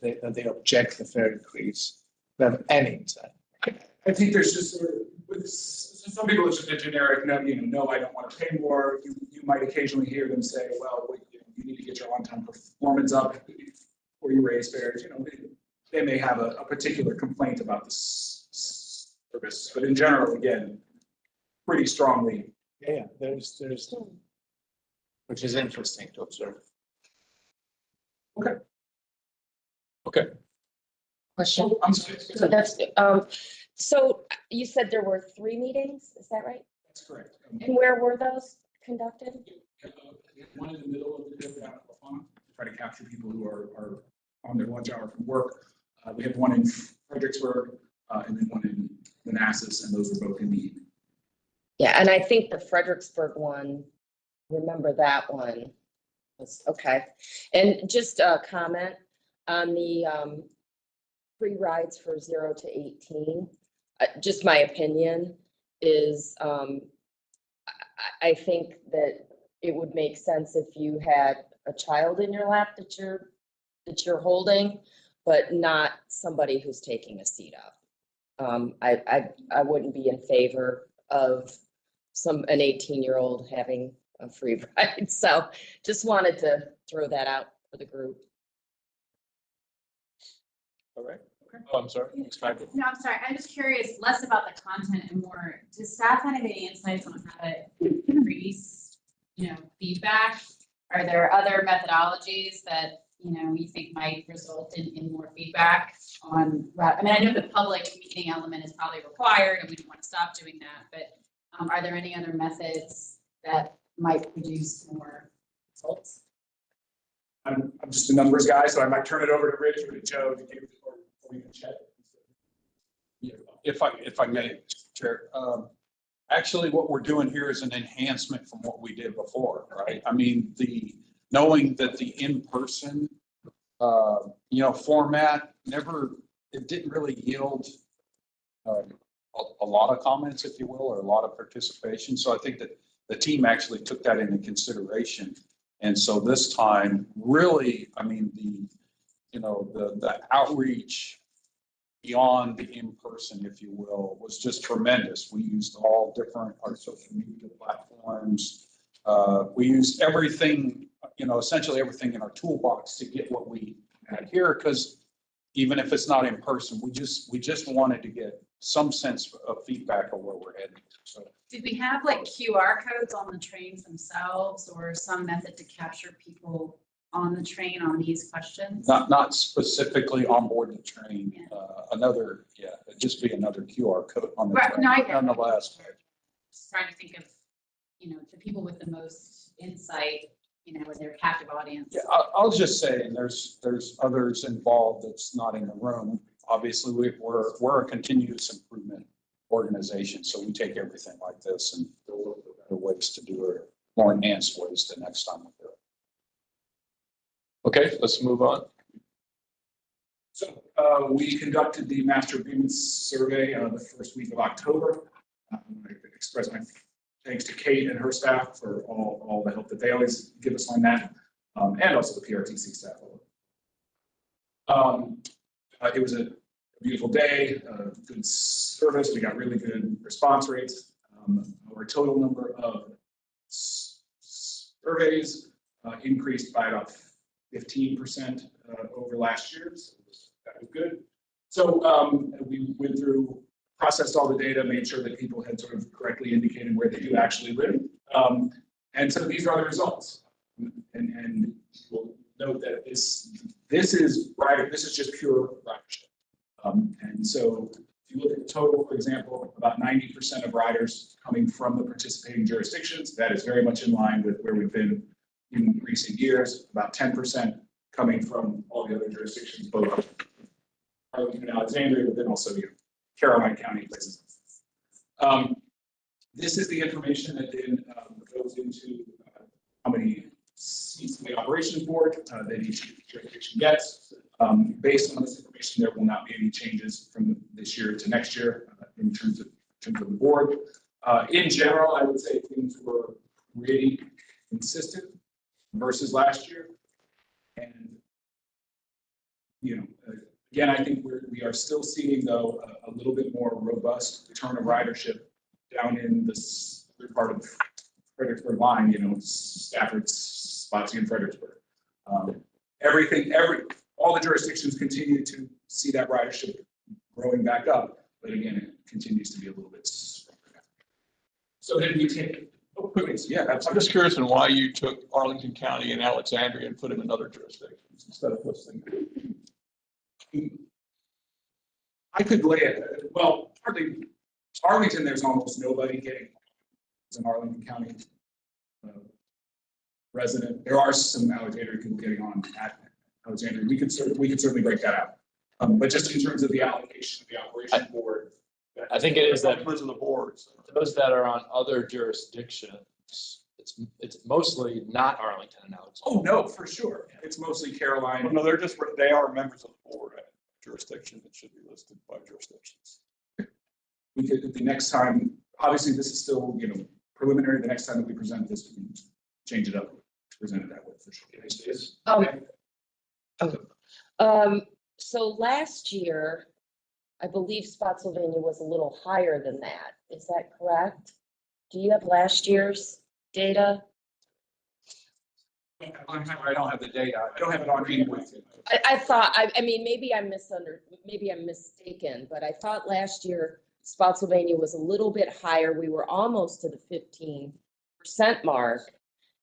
that they object the fare increase? Do we have any insight?
I think there's just sort of, with some people, it's just a generic, no, no, I don't want to pay more. You might occasionally hear them say, well, you need to get your on-time performance up before you raise fares. They may have a particular complaint about this service, but in general, again, pretty strongly.
Yeah, there's, which is interesting to observe.
Okay.
Question.
I'm sorry.
So that's, so you said there were 3 meetings, is that right?
That's correct.
And where were those conducted?
One in the middle of the day down at the farm to try to capture people who are on their lunch hour from work. We have one in Fredericksburg and then one in Manassas, and those were both in the evening.
Yeah, and I think the Fredericksburg one, remember that one was, okay. And just a comment on the free rides for 0 to 18. Just my opinion is, I think that it would make sense if you had a child in your lap that you're holding, but not somebody who's taking a seat up. I wouldn't be in favor of an 18-year-old having a free ride. So just wanted to throw that out for the group.
All right. Okay. Oh, I'm sorry.
No, I'm sorry. I'm just curious, less about the content and more, does staff have any insights on how to increase, feedback? Are there other methodologies that, you think might result in more feedback on, I mean, I know the public meeting element is probably required and we don't want to stop doing that, but are there any other methods that might produce more results?
I'm just a numbers guy, so I might turn it over to Rich or to Joe to give, or we can check.
Yeah, if I may, Chair. Actually, what we're doing here is an enhancement from what we did before, right? I mean, knowing that the in-person, format it didn't really yield a lot of comments, if you will, or a lot of participation. So I think that the team actually took that into consideration. And so this time, really, I mean, the outreach beyond the in-person, if you will, was just tremendous. We used all different our social media platforms. We used everything, essentially everything in our toolbox to get what we had here, because even if it's not in person, we just wanted to get some sense of feedback of where we're heading. So,
did we have like QR codes on the trains themselves or some method to capture people on the train on these questions?
Not specifically on board the train. It'd just be another QR code on the train.
No,
nonetheless.
Just trying to think of, the people with the most insight, with their captive audience.
Yeah, I'll just say, and there's others involved that's not in the room. Obviously, we're a continuous improvement organization, so we take everything like this and look at better ways to do it, more enhanced ways the next time we do it.
Okay, let's move on.
So we conducted the master agreements survey the first week of October. I express my thanks to Kate and her staff for all the help that they always give us on that, and also the PRTC staff. It was a beautiful day, good service. We got really good response rates. Our total number of surveys increased by about 15% over last year. So that was good. So we went through, processed all the data, made sure that people had sort of correctly indicated where they do actually live. And so these are the results. And we'll note that this is just pure ridership. And so If you look at the total, for example, about 90% of riders coming from the participating jurisdictions. That is very much in line with where we've been in recent years. About 10% coming from all the other jurisdictions, both Arlington and Alexandria, but then also Caroline County places. This is the information that then goes into how many seats the operations board that each jurisdiction gets. Based on this information, there will not be any changes from this year to next year in terms of the board. In general, I would say things were really consistent versus last year. And, again, I think we are still seeing, though, a little bit more robust return of ridership down in this part of Fredericksburg line, Stafford, Spotsy, and Fredericksburg. All the jurisdictions continue to see that ridership growing back up, but again, it continues to be a little bit stronger. So then we take, yeah,
I'm just curious on why you took Arlington County and Alexandria and put them in other jurisdictions instead of listing.
I could lay it, well, Arlington, there's almost nobody getting an Arlington County resident. There are some Alexandria people getting on at Alexandria. We could certainly break that out. But just in terms of the allocation of the operation board.
I think it is that
Members of the boards.
those that are on other jurisdictions, it's mostly not Arlington and Alexandria.
Oh, no, for sure. It's mostly Caroline.
No, they are members of the board at jurisdiction that should be listed by jurisdictions.
We could, the next time, obviously this is still, preliminary. The next time that we present this, we can change it up to present it that way for sure.
So last year, I believe Spotsylvania was a little higher than that. Is that correct? Do you have last year's data?
I don't have the data. I don't have it on me.
I thought, I mean, maybe I'm mistaken, but I thought last year Spotsylvania was a little bit higher. We were almost to the 15% mark.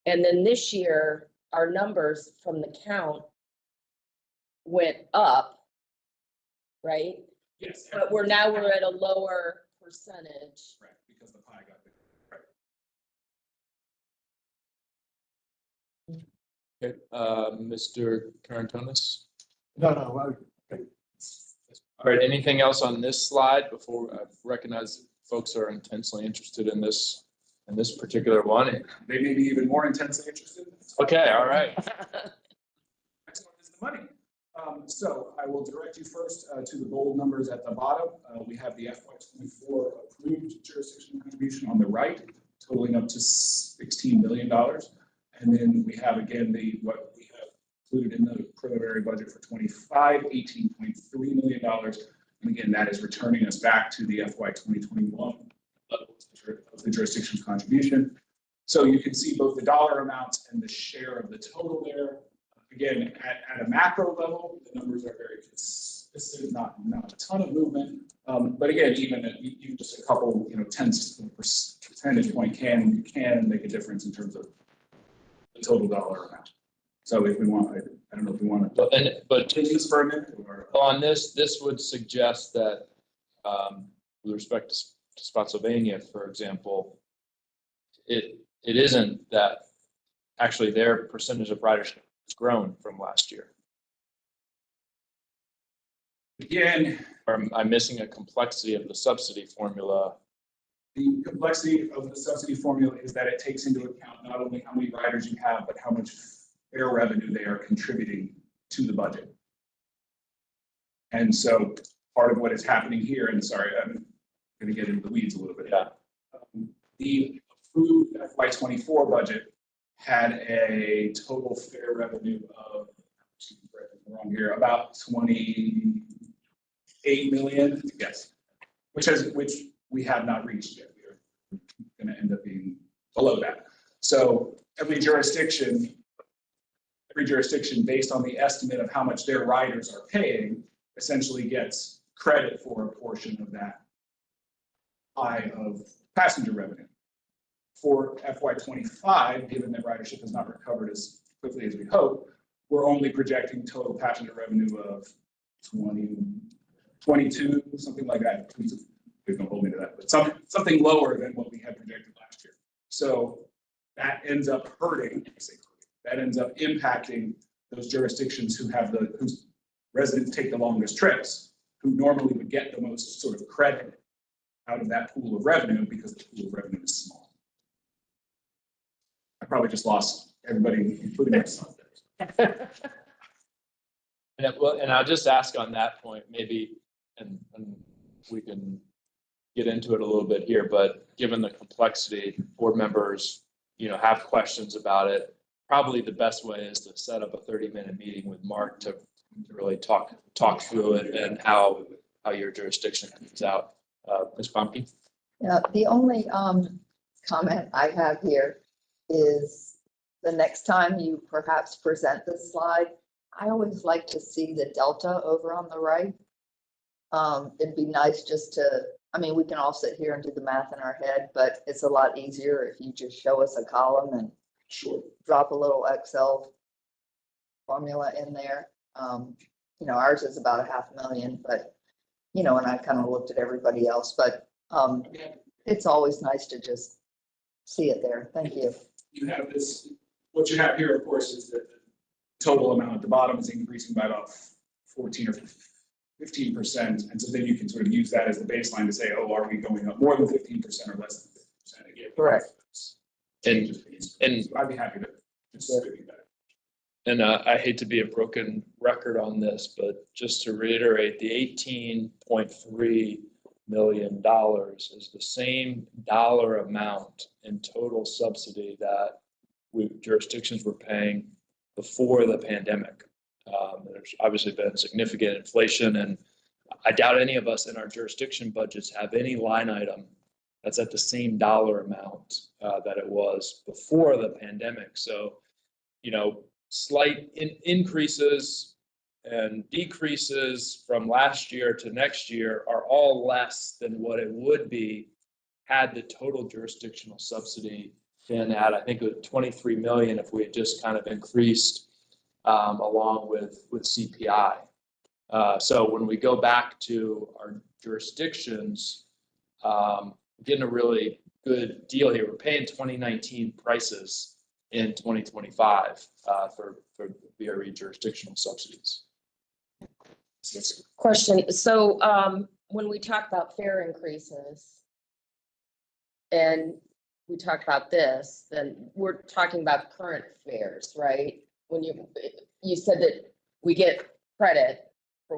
And then this year, our numbers from the count went up, right?
Yes.
But we're at a lower percentage.
Right, because the pie got bigger. Right.
Okay, Mr. Carantonis?
No.
All right, anything else on this slide before I recognize folks are intensely interested in this particular one?
They may be even more intensely interested.
Okay, all right.
Next one is the money. So I will direct you first to the bold numbers at the bottom. We have the FY24 approved jurisdiction contribution on the right, totaling up to $16 million. And then we have again what we have included in the preliminary budget for 25, $18.3 million. And again, that is returning us back to the FY 2021 levels of the jurisdiction's contribution. So you can see both the dollar amounts and the share of the total there. Again, at a macro level, the numbers are very consistent, not a ton of movement. But again, even just a couple, tenths of a percentage point can make a difference in terms of the total dollar amount. So if we want, I don't know if we want to.
But
take this for a minute. Or
on this would suggest that with respect to Spotsylvania, for example, it isn't that actually their percentage of ridership has grown from last year.
Again,
or am I missing a complexity of the subsidy formula?
The complexity of the subsidy formula is that it takes into account not only how many riders you have, but how much fare revenue they are contributing to the budget. And so part of what is happening here, and sorry, I'm going to get into the weeds a little bit.
Yeah.
The approved FY24 budget had a total fare revenue of, wrong here, about 28 million. Yes, which we have not reached yet. We're going to end up being below that. So every jurisdiction, based on the estimate of how much their riders are paying, essentially gets credit for a portion of that pie of passenger revenue. For FY25, given that ridership has not recovered as quickly as we hope, we're only projecting total passenger revenue of 22, something like that. Please don't hold me to that, but something lower than what we had projected last year. So that ends up hurting, that ends up impacting those jurisdictions whose residents take the longest trips, who normally would get the most sort of credit out of that pool of revenue because the pool of revenue is small. I probably just lost everybody, including myself.
And I'll just ask on that point, maybe, and we can get into it a little bit here, but given the complexity, board members, have questions about it. Probably the best way is to set up a 30-minute meeting with Mark to really talk through it and how your jurisdiction comes out. Ms. Pomke?
Yeah, the only comment I have here is the next time you perhaps present this slide, I always like to see the delta over on the right. It'd be nice just to, we can all sit here and do the math in our head, but it's a lot easier if you just show us a column and drop a little Excel formula in there. Ours is about 500,000, but, and I kind of looked at everybody else, but it's always nice to just see it there. Thank you.
You have this, what you have here, of course, is that the total amount at the bottom is increasing by about 14 or 15%. And so then you can sort of use that as the baseline to say, oh, are we going up more than 15% or less than 50%? Again,
correct.
And
so I'd be happy to distribute that.
And I hate to be a broken record on this, but just to reiterate, the $18.3 million is the same dollar amount in total subsidy that jurisdictions were paying before the pandemic. There's obviously been significant inflation, and I doubt any of us in our jurisdiction budgets have any line item that's at the same dollar amount that it was before the pandemic. So, slight increases and decreases from last year to next year are all less than what it would be had the total jurisdictional subsidy been at, I think it was 23 million if we had just kind of increased along with CPI. So when we go back to our jurisdictions, getting a really good deal here. We're paying 2019 prices in 2025 for VRE jurisdictional subsidies.
Question. So when we talk about fare increases and we talk about this, then we're talking about current fares, right? When you said that we get credit for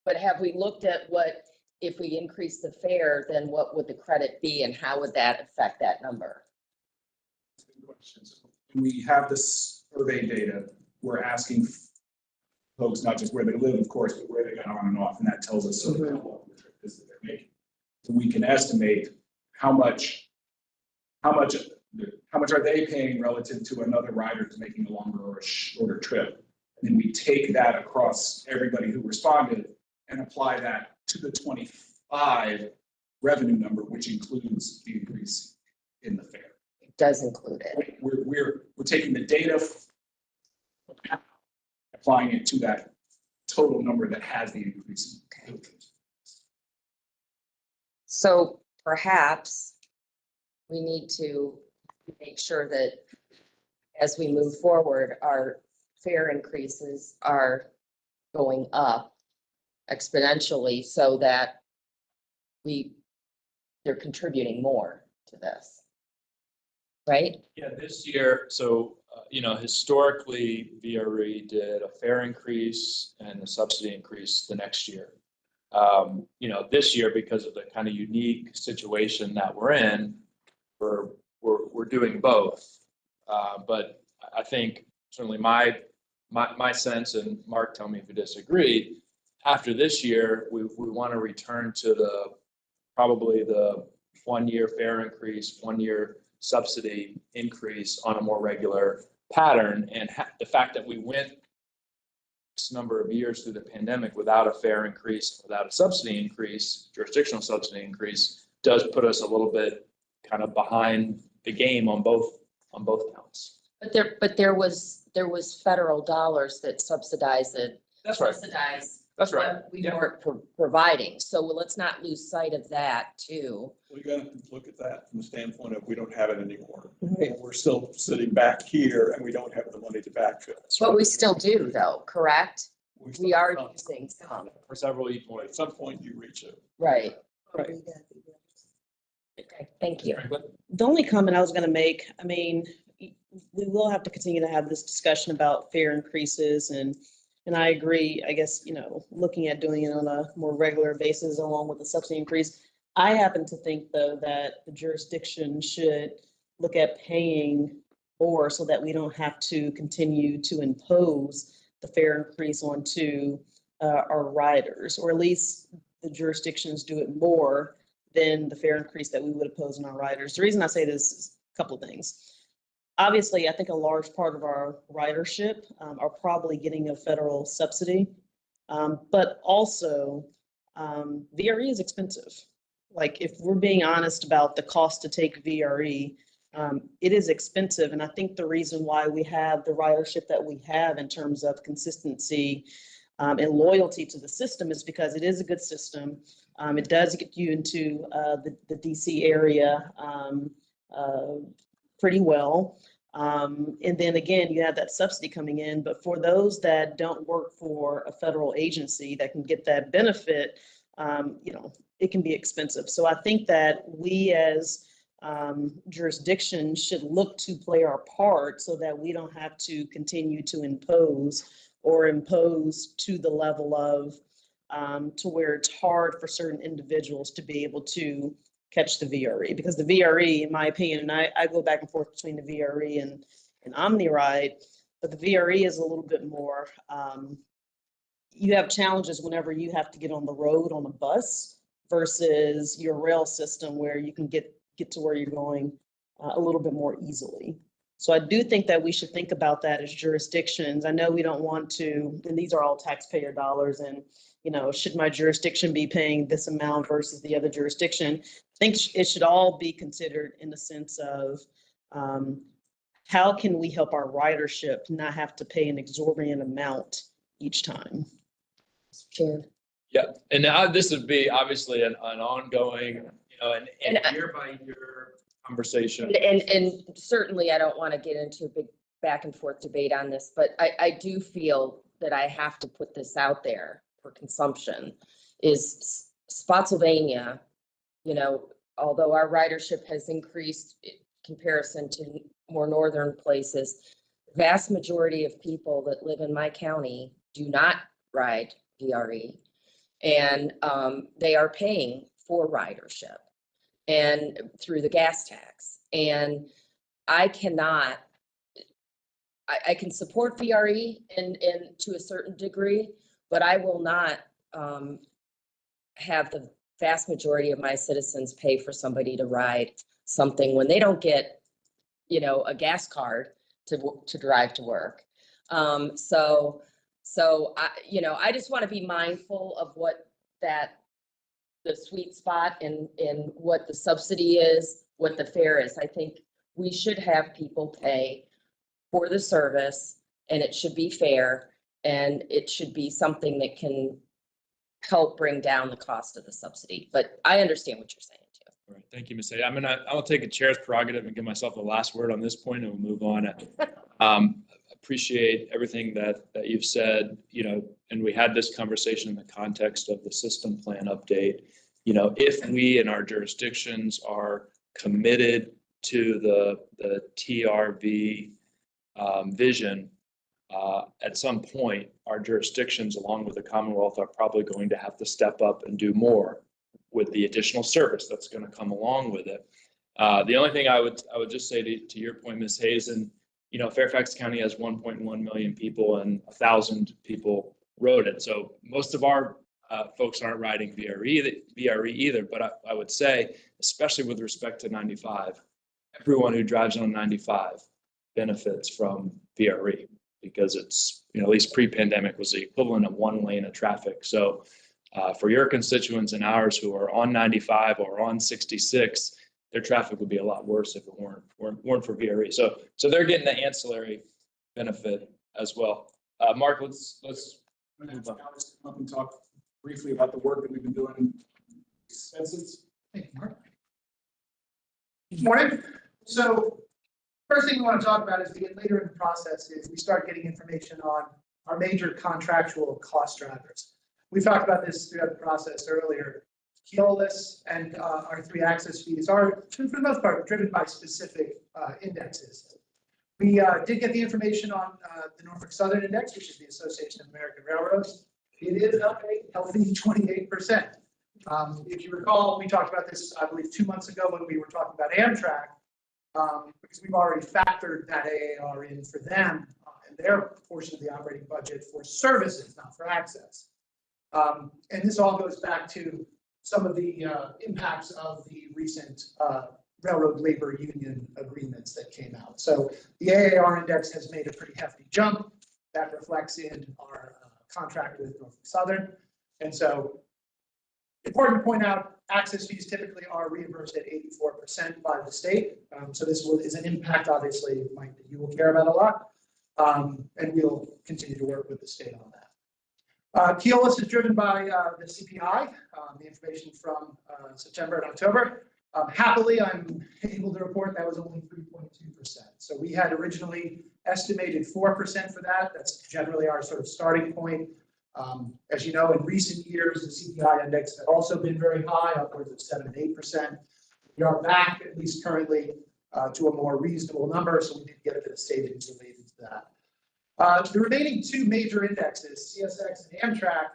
but have we looked at what, if we increase the fare, then what would the credit be and how would that affect that number?
Questions. When we have this survey data, we're asking folks not just where they live, of course, but where they got on and off, and that tells us sort of how long the trip is that they're making. So we can estimate how much are they paying relative to another rider who's making a longer or a shorter trip. And then we take that across everybody who responded and apply that to the 25 revenue number, which includes the increase in the fare.
It does include it.
We're taking the data, applying it to that total number that has the increase.
Okay. So perhaps we need to make sure that as we move forward, our fare increases are going up exponentially so that they're contributing more to this, right?
Yeah, this year, so, historically, VRE did a fare increase and a subsidy increase the next year. This year, because of the kind of unique situation that we're in, we're doing both. But I think certainly my sense, and Mark, tell me if you disagree, after this year, we want to return to probably the 1 year fare increase, 1 year subsidy increase on a more regular pattern. And the fact that we went X number of years through the pandemic without a fare increase, without a subsidy increase, jurisdictional subsidy increase, does put us a little bit kind of behind the game on both counts.
But there was federal dollars that subsidized it.
That's right.
Subsidized
That's right.
what we
Yeah.
weren't providing. So let's not lose sight of that too.
We got to look at that from the standpoint of we don't have it anymore.
Right.
And we're still sitting back here and we don't have the money to backfill.
But we still do though, correct?
still
We are
have some.
using some,
For several each point.
At some point you reach it.
right?
Right.
Okay, thank you.
The only comment I was gonna make, I mean, we will have to continue to have this discussion about fare increases and I agree, I guess, looking at doing it on a more regular basis along with the subsidy increase. I happen to think though that the jurisdiction should look at paying more so that we don't have to continue to impose the fare increase onto our riders, or at least the jurisdictions do it more than the fare increase that we would impose on our riders. The reason I say this is a couple of things. Obviously, I think a large part of our ridership are probably getting a federal subsidy, but also VRE is expensive. Like if we're being honest about the cost to take VRE, it is expensive. And I think the reason why we have the ridership that we have in terms of consistency and loyalty to the system is because it is a good system. It does get you into the DC area pretty well. And then again, you have that subsidy coming in, but for those that don't work for a federal agency that can get that benefit, it can be expensive. So I think that we as jurisdictions should look to play our part so that we don't have to continue to impose to the level of to where it's hard for certain individuals to be able to catch the VRE, because the VRE, in my opinion, and I go back and forth between the VRE and OmniRide, but the VRE is a little bit more, you have challenges whenever you have to get on the road on a bus versus your rail system where you can get to where you're going a little bit more easily. So I do think that we should think about that as jurisdictions. I know we don't want to, and these are all taxpayer dollars, and should my jurisdiction be paying this amount versus the other jurisdiction? I think it should all be considered in the sense of how can we help our ridership not have to pay an exorbitant amount each time?
Sure.
Yeah, and now this would be obviously an ongoing, and year by year conversation.
And certainly I don't want to get into a big back and forth debate on this, but I do feel that I have to put this out there for consumption is Spotsylvania, although our ridership has increased in comparison to more northern places, the vast majority of people that live in my county do not ride VRE, and they are paying for ridership and through the gas tax. And I cannot, I can support VRE and to a certain degree, but I will not have the vast majority of my citizens pay for somebody to ride something when they don't get, a gas card to drive to work. So I just want to be mindful of what the sweet spot in what the subsidy is, what the fare is. I think we should have people pay for the service, and it should be fair, and it should be something that can help bring down the cost of the subsidy. But I understand what you're saying too.
All right, thank you, Ms. Hay. I'll take a chair's prerogative and give myself the last word on this point, and we'll move on. Appreciate everything that you've said, and we had this conversation in the context of the system plan update. If we in our jurisdictions are committed to the TRV vision, at some point, our jurisdictions, along with the Commonwealth, are probably going to have to step up and do more with the additional service that's going to come along with it. The only thing I would just say to your point, Ms. Hayes, and Fairfax County has 1.1 million people and 1,000 people rode it. So most of our folks aren't riding VRE either. But I would say, especially with respect to 95, everyone who drives on 95 benefits from VRE because it's, at least pre-pandemic was the equivalent of one lane of traffic. So for your constituents and ours who are on 95 or on 66, their traffic would be a lot worse if it weren't for VRE. So they're getting the ancillary benefit as well. Mark, let's
I'm gonna ask Alex to come up and talk briefly about the work that we've been doing in expenses. Thank you, Mark.
Good morning. So first thing we want to talk about as we get later in the process is we start getting information on our major contractual cost drivers. We talked about this throughout the process earlier. Keolis and our 3 access fees are, for the most part, driven by specific indexes. We did get the information on the Norfolk Southern Index, which is the Association of American Railroads. It is up a healthy 28%. If you recall, we talked about this, I believe, 2 months ago when we were talking about Amtrak, because we've already factored that AAR in for them and their portion of the operating budget for services, not for access. And this all goes back to some of the impacts of the recent railroad labor union agreements that came out. So the AAR index has made a pretty hefty jump that reflects in our contract with Norfolk Southern. And so important to point out, access fees typically are reimbursed at 84% by the state. So this is an impact, obviously, Mike, that you will care about a lot. And we'll continue to work with the state on that. Keolis is driven by the CPI, the information from September and October. Happily, I'm able to report that was only 3.2%. So we had originally estimated 4% for that. That's generally our sort of starting point. As you know, in recent years, the CPI index has also been very high, upwards of 7 and 8%. We are back, at least currently, to a more reasonable number, so we did get a bit of savings related to that. The remaining 2 major indexes, CSX and Amtrak,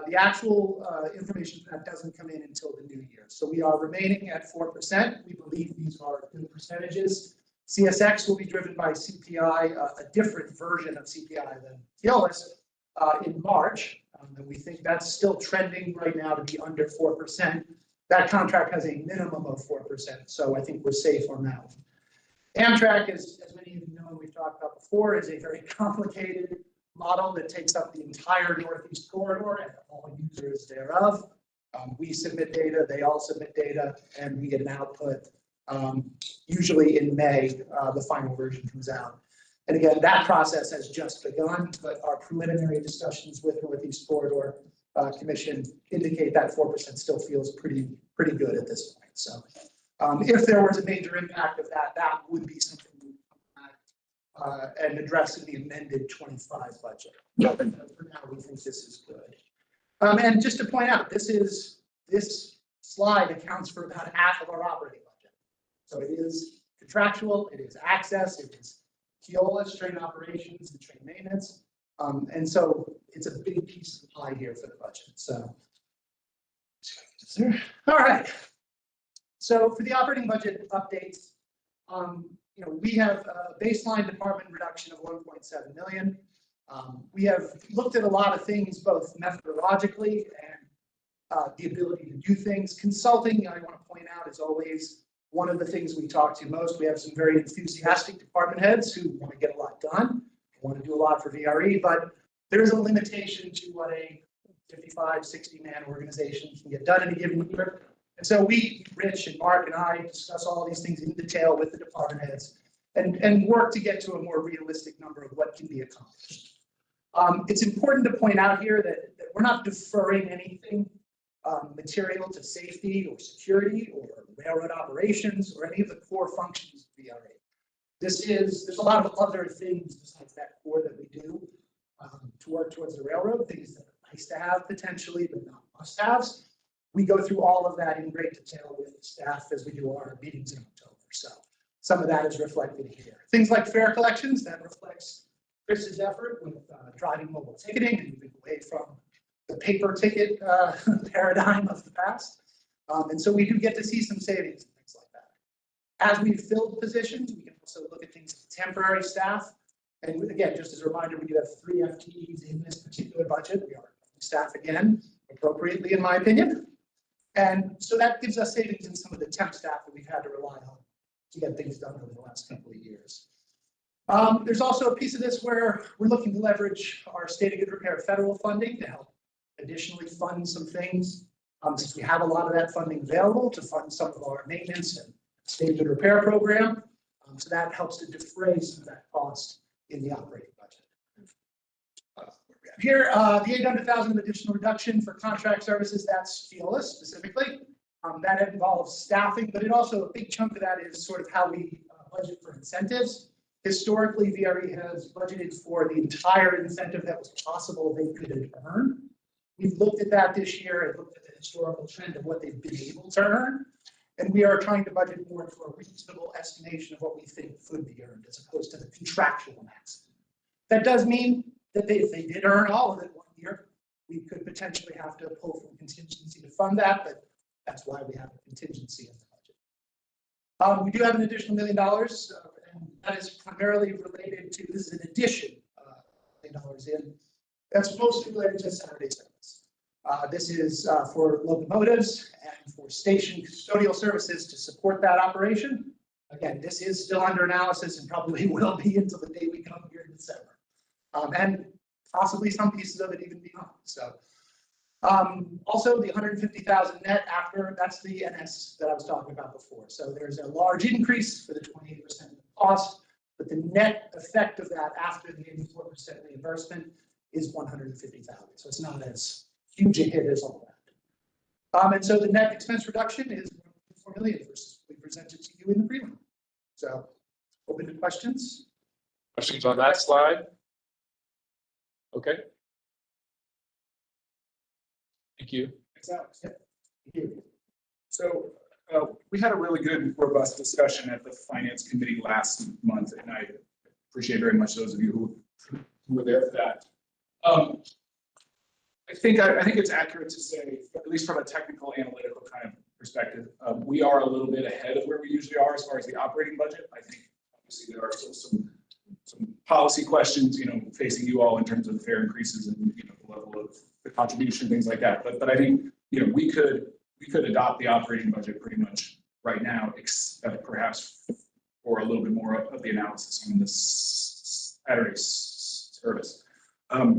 the actual information for that doesn't come in until the new year. So we are remaining at 4%. We believe these are good percentages. CSX will be driven by CPI, a different version of CPI than Keolis, in March. And we think that's still trending right now to be under 4%. That contract has a minimum of 4%. So I think we're safe on that one. Amtrak, as many of you know, and we've talked about before, is a very complicated model that takes up the entire Northeast corridor and all users thereof. We submit data, they all submit data, and we get an output. Usually in May, the final version comes out. And again, that process has just begun, but our preliminary discussions with Northeast Corridor Commission indicate that 4% still feels pretty good at this point. So if there was a major impact of that, that would be something we would come back and address in the amended 25 budget. But for now, we think this is good. And just to point out, this slide accounts for about half of our operating budget. So it is contractual, it is access, it is Keolis, train operations, and train maintenance. And so it's a big piece of the pie here for the budget. So, all right. So for the operating budget updates, we have a baseline department reduction of 1.7 million. We have looked at a lot of things, both methodologically and the ability to do things. Consulting, I want to point out, is always one of the things we talk to most. We have some very enthusiastic department heads who want to get a lot done, want to do a lot for VRE, but there's a limitation to what a 55, 60-man organization can get done in a given year. And so we, Rich and Mark and I, discuss all these things in detail with the department heads and work to get to a more realistic number of what can be accomplished. It's important to point out here that we're not deferring anything material to safety or security or railroad operations or any of the core functions of VRA. There's a lot of other things besides that core that we do to work towards the railroad, things that are nice to have potentially, but not must-haves. We go through all of that in great detail with the staff as we do our meetings in October. So some of that is reflected here. Things like fare collections, that reflects Chris's effort with driving mobile ticketing and moving away from the paper ticket paradigm of the past. And so we do get to see some savings and things like that. As we've filled positions, we can also look at things like temporary staff. And again, just as a reminder, we do have 3 FTEs in this particular budget. We are staff again, appropriately in my opinion. And so that gives us savings in some of the temp staff that we've had to rely on to get things done over the last couple of years. There's also a piece of this where we're looking to leverage our state of good repair federal funding to help additionally fund some things, since we have a lot of that funding available to fund some of our maintenance and state of good repair program. So that helps to defray some of that cost in the operating budget. here, the 800,000 additional reduction for contract services, that's FIOLA specifically. That involves staffing, but it also, a big chunk of that is sort of how we budget for incentives. Historically, VRE has budgeted for the entire incentive that was possible they could earn. We've looked at that this year and looked at the historical trend of what they've been able to earn. And we are trying to budget more for a reasonable estimation of what we think could be earned as opposed to the contractual maximum. That does mean that if they did earn all of it one year, we could potentially have to pull from contingency to fund that, but that's why we have a contingency in the budget. We do have an additional $1 million, and that is primarily related to, this is an addition, $1 million in, that's mostly related to Saturday service. This is for locomotives and for station custodial services to support that operation. Again, this is still under analysis and probably will be until the day we come here in December. And possibly some pieces of it even beyond. So also the 150,000 net after, that's the NS that I was talking about before. So there's a large increase for the 28% of the cost, but the net effect of that after the 84% reimbursement is 150,000. So it's not as huge a hit as all that. And so the net expense reduction is 4 million versus what we presented to you in the prelim. So open to questions.
Questions on that slide? Okay. Thank you.
Thanks, Alex. Yeah. Thank you. So we had a really good, robust discussion at the Finance Committee last month, and I appreciate very much those of you who were there for that. I think it's accurate to say, at least from a technical analytical kind of perspective, we are a little bit ahead of where we usually are as far as the operating budget. I think obviously there are still some policy questions, facing you all in terms of fare increases and the level of the contribution, things like that. But I think we could adopt the operating budget pretty much right now, except perhaps for a little bit more of the analysis on this Saturday service. I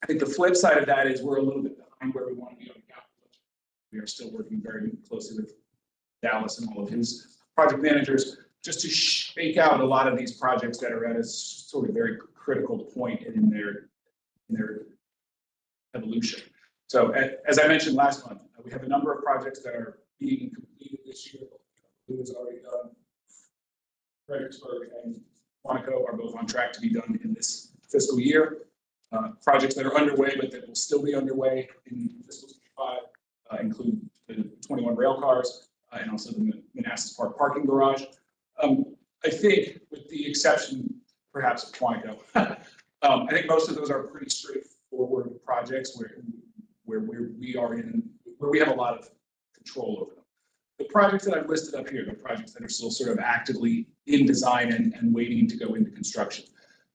think the flip side of that is we're a little bit behind where we want to be on the capital budget. We are still working very closely with Dallas and all of his project managers just to shake out a lot of these projects that are at a sort of very critical point in their evolution. So as I mentioned last month, we have a number of projects that are being completed this year. Blue has already done. Fredericksburg and Monaco are both on track to be done in this fiscal year. Projects that are underway, but that will still be underway in fiscal 25 include the 21 rail cars and also the Manassas Park parking garage. I think, with the exception perhaps of Quantico, I think most of those are pretty straightforward projects where we have a lot of control over them. The projects that I've listed up here, the projects that are still sort of actively in design and waiting to go into construction.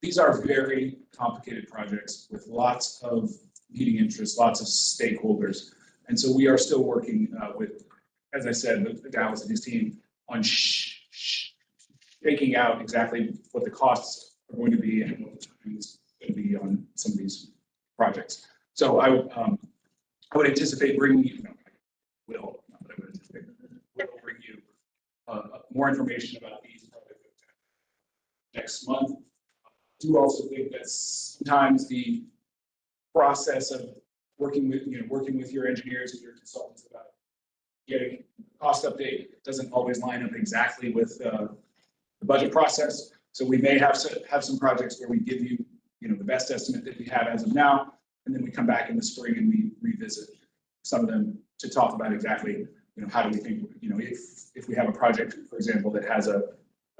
These are very complicated projects with lots of competing interests, lots of stakeholders. And so we are still working with, as I said, with Dallas and his team on shaking out exactly what the costs are going to be and what the time is going to be on some of these projects. So I would anticipate bringing you, we'll bring you more information about these projects next month. I do also think that sometimes the process of working with your engineers and your consultants about getting a cost update doesn't always line up exactly with the budget process. So we may have some projects where we give you, the best estimate that we have as of now, and then we come back in the spring and we revisit some of them to talk about exactly, how do we think, if we have a project, for example, that has a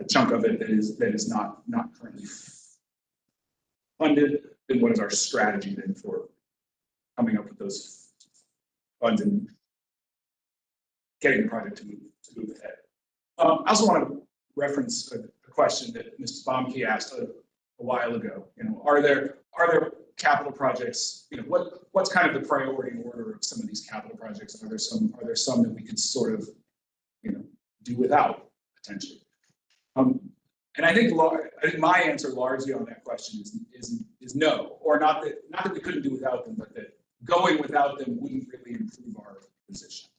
chunk of it that is not currently funded, then what is our strategy then for coming up with those funds and getting the project to move ahead. I also want to reference a question that Mrs. Baumke asked a while ago. Are there capital projects? What's kind of the priority order of some of these capital projects? Are there some that we could sort of do without potentially? And I think my answer largely on that question is no, or not that we couldn't do without them, but that going without them wouldn't really improve our position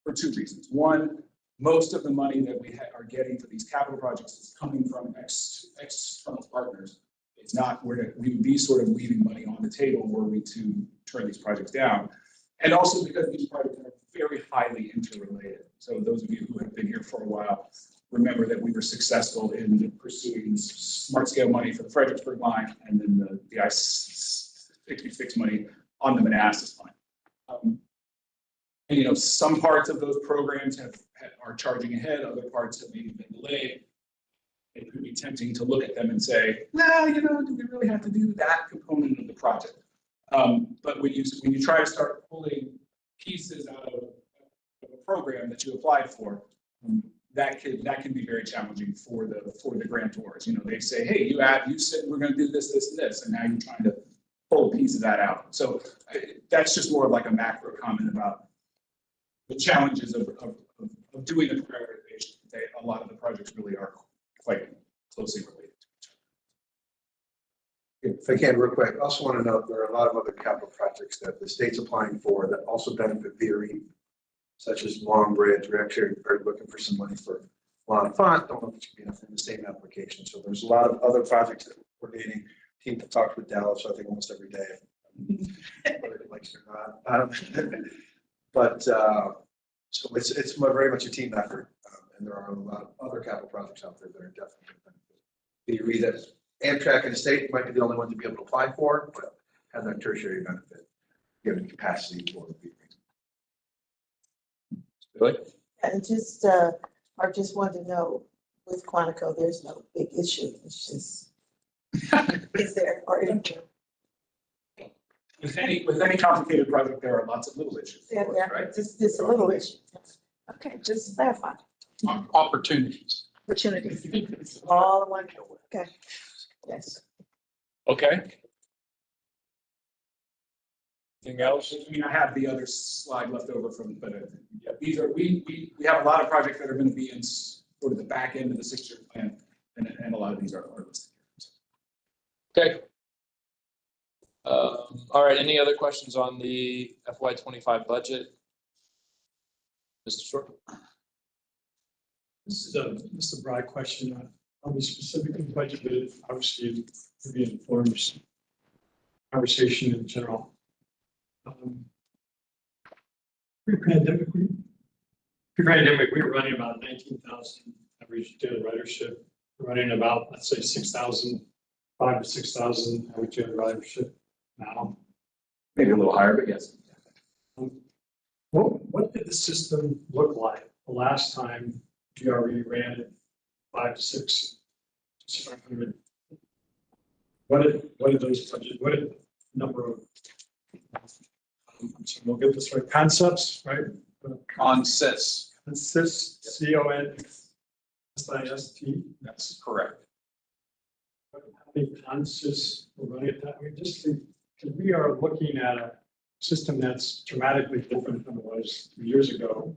for two reasons. One, most of the money that we are getting for these capital projects is coming from external partners It's not, we would be sort of leaving money on the table were we to turn these projects down. And also because these projects are very highly interrelated. So those of you who have been here for a while, remember that we were successful in pursuing smart scale money for the Fredericksburg line and then the I-66 money on the Manassas line. And, you know, some parts of those programs are charging ahead, other parts have maybe been delayed. It could be tempting to look at them and say, well, you know, do we really have to do that component of the project? But when you try to start pulling pieces out of a program that you applied for, that can be very challenging for the grantors. You know, they say, hey, you said we're going to do this, this, and this, and now you're trying to pull a piece of that out. So that's just more like a macro comment about the challenges of doing the prioritization. A lot of the projects really are quite closely related to each other.
If I can, real quick, I also want to note there are a lot of other capital projects that the state's applying for that also benefit VRE, such as Long Bridge. We're actually looking for some money for Lawn Font. Don't know if it should be enough in the same application. So there's a lot of other projects that we're coordinating. Team that talks with Dallas, I think almost every day. Whether it likes it or not. But so it's very much a team effort, and there are a lot of other capital projects out there that are definitely VRE that Amtrak and the state might be the only one to be able to apply for, but have that tertiary benefit given capacity for the VRE.
Really?
And just, I just wanted to know, with Quantico, there's no big issue. It's just, is there, or is there?
With any complicated project, there are lots of little issues.
Yeah,
Right?
Just a little issue. Okay, just clarify.
Opportunities.
Opportunities. All in one. Okay. Yes.
Okay. Anything else?
I mean, I have the other slide left over from, but yeah, these are, we have a lot of projects that are going to be in sort of the back end of the 6-year plan, and a lot of these are listed here.
Okay. All right, any other questions on the FY25 budget? Mr. Short?
This is a broad question on the specific budget, but obviously it informs conversation in general. Pre-pandemic, we were running about 19,000 average daily ridership. We're running about, let's say, 6,000, 5,000 to 6,000 average daily ridership now.
Maybe a little higher, but yes.
What did the system look like the last time VRE ran it 5 to 600? What did those budget? What did number of? So we'll get this right. Concepts, right?
Consists.
Consists. CONSIST.
That's correct.
How many consists we're running at that? I mean, just because we are looking at a system that's dramatically different than it was 2 years ago.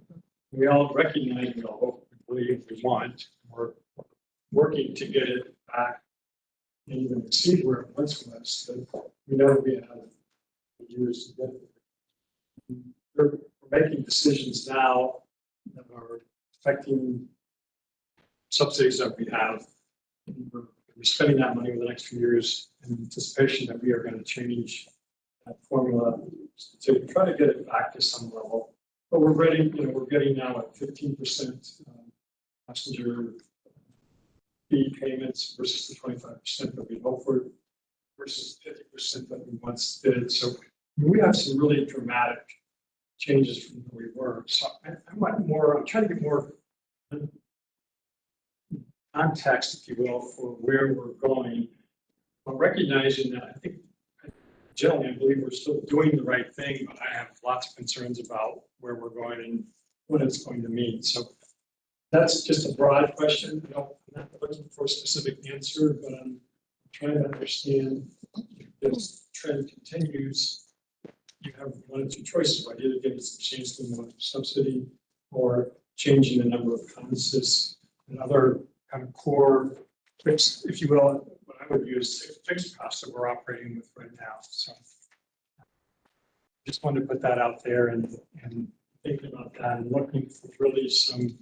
We all recognize, we all believe we want. We're working to get it back and even exceed where it once was. But we know we have years to get there. We're making decisions now that are affecting subsidies that we have. And we're spending that money over the next few years in anticipation that we are going to change that formula to try to get it back to some level. But we're ready, we're getting now at 15% passenger fee payments versus the 25% that we hoped for versus 50% that we once did. So we have some really dramatic changes from where we were. So I'm trying to get more context, if you will, for where we're going, but recognizing that I think generally, I believe we're still doing the right thing, but I have lots of concerns about where we're going and what it's going to mean. So that's just a broad question. I'm not looking for a specific answer, but I'm trying to understand if this trend continues. You have one of two choices, right? Either getting some change to the subsidy or changing the number of consists and other kind of core fixed, if you will, what I would use fixed costs that we're operating with right now. So just wanted to put that out there and thinking about that and looking for really some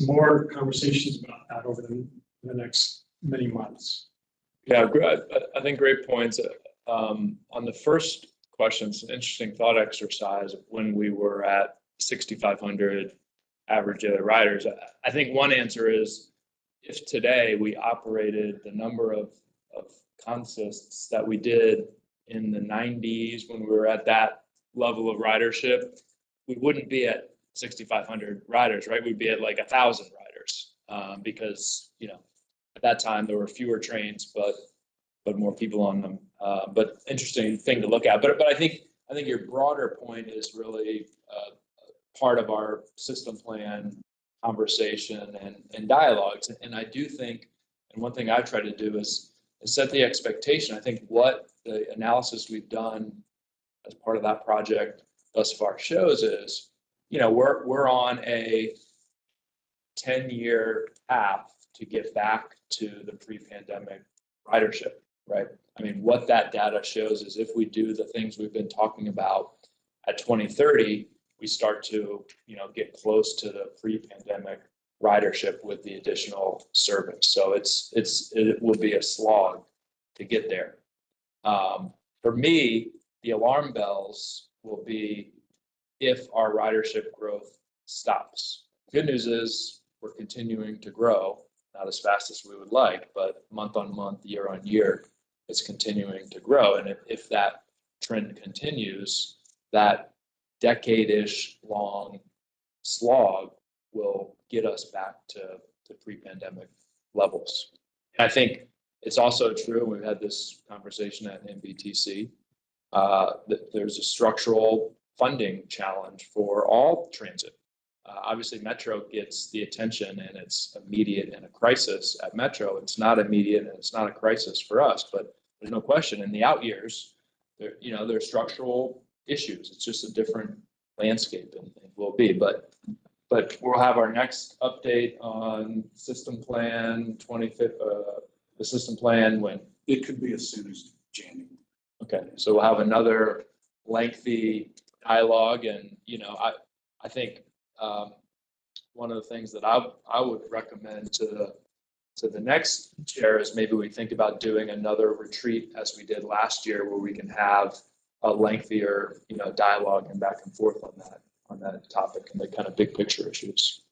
more conversations about that over the next many months.
Yeah, I think great points. On the first question, it's an interesting thought exercise. When we were at 6,500 average daily riders, I think one answer is if today we operated the number of consists that we did in the 90s when we were at that level of ridership, we wouldn't be at 6,500 riders, right? We'd be at like 1,000 riders because, you know, at that time there were fewer trains, but more people on them. But interesting thing to look at. But I think your broader point is really part of our system plan conversation and dialogues. And I do think, and one thing I try to do is set the expectation. I think what the analysis we've done as part of that project thus far shows is, you know, we're on a 10-year path to get back to the pre-pandemic ridership, right? I mean, what that data shows is if we do the things we've been talking about at 2030, we start to, you know, get close to the pre-pandemic ridership with the additional service. So it will be a slog to get there. For me, the alarm bells will be if our ridership growth stops. Good news is we're continuing to grow, not as fast as we would like, but month on month, year on year, it's continuing to grow. And if that trend continues, that decade-ish long slog will get us back to pre-pandemic levels. And I think it's also true, we've had this conversation at NBTC, that there's a structural funding challenge for all transit. Obviously, Metro gets the attention and it's immediate in a crisis at Metro. It's not immediate and it's not a crisis for us, but there's no question in the out years, there's structural issues. It's just a different landscape and it will be. But we'll have our next update on system plan 25th, the system plan when?
It could be as soon as January.
Okay, so we'll have another lengthy dialogue and, I think one of the things that I would recommend to the next chair is maybe we think about doing another retreat as we did last year where we can have a lengthier, dialogue and back and forth on that topic and the kind of big picture issues.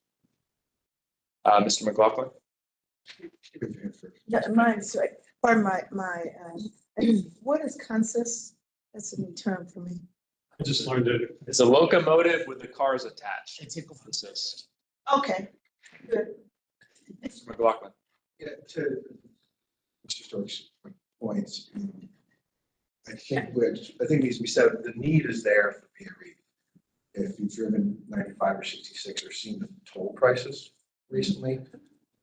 Mr. McLaughlin?
Yeah, mine's right. Pardon what is consist? That's a new term for me.
I just learned it.
It's a locomotive with the cars attached.
It's a
consist.
Okay, good.
Mr. McLaughlin?
Yeah, to Mr. Stork's points, I think it needs to be said, the need is there for VRE. If you've driven 95 or 66 or seen the toll prices recently,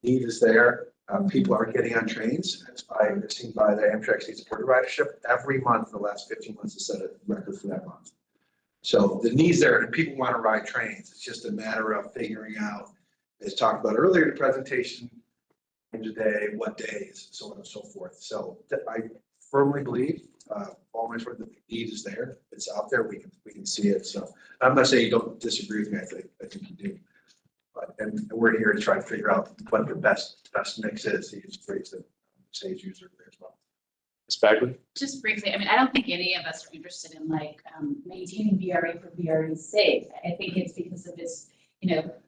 need is there. People are getting on trains. It's seen by the Amtrak State Supported Ridership. Every month, the last 15 months has set a record for that month. So the need's there and people want to ride trains. It's just a matter of figuring out, as talked about earlier in the presentation, day, what days, so on and so forth. So I firmly believe, always where the need is there. It's out there. We can see it. So I'm not saying you don't disagree with me. I think you do. But and we're here to try to figure out what the best mix is. To use a phrase that Sage used earlier as well.
Ms. Bagley?
Just briefly, I don't think any of us are interested in maintaining VRE for VRE's sake. I think it's because of this,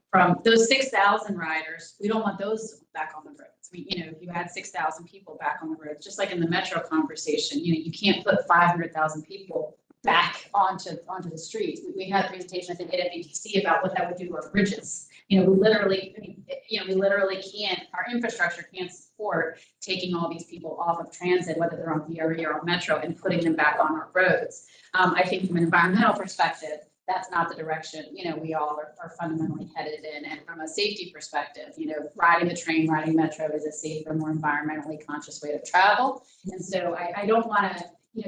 from those 6,000 riders, we don't want those back on the roads. If you had 6,000 people back on the roads, just like in the Metro conversation, you can't put 500,000 people back onto the streets. We had a presentation, I think, at NBTC about what that would do to our bridges. We literally can't, our infrastructure can't support taking all these people off of transit, whether they're on VRE or on Metro, and putting them back on our roads. I think from an environmental perspective, that's not the direction, we all are fundamentally headed in. And from a safety perspective, riding the train, riding Metro is a safer, more environmentally conscious way to travel. And so I don't want to,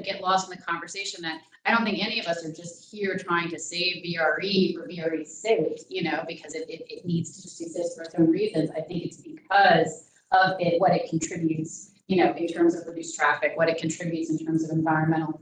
get lost in the conversation that I don't think any of us are just here trying to save VRE for VRE's sake, because it needs to just exist for its own reasons. I think it's because of what it contributes, in terms of reduced traffic, what it contributes in terms of environmental,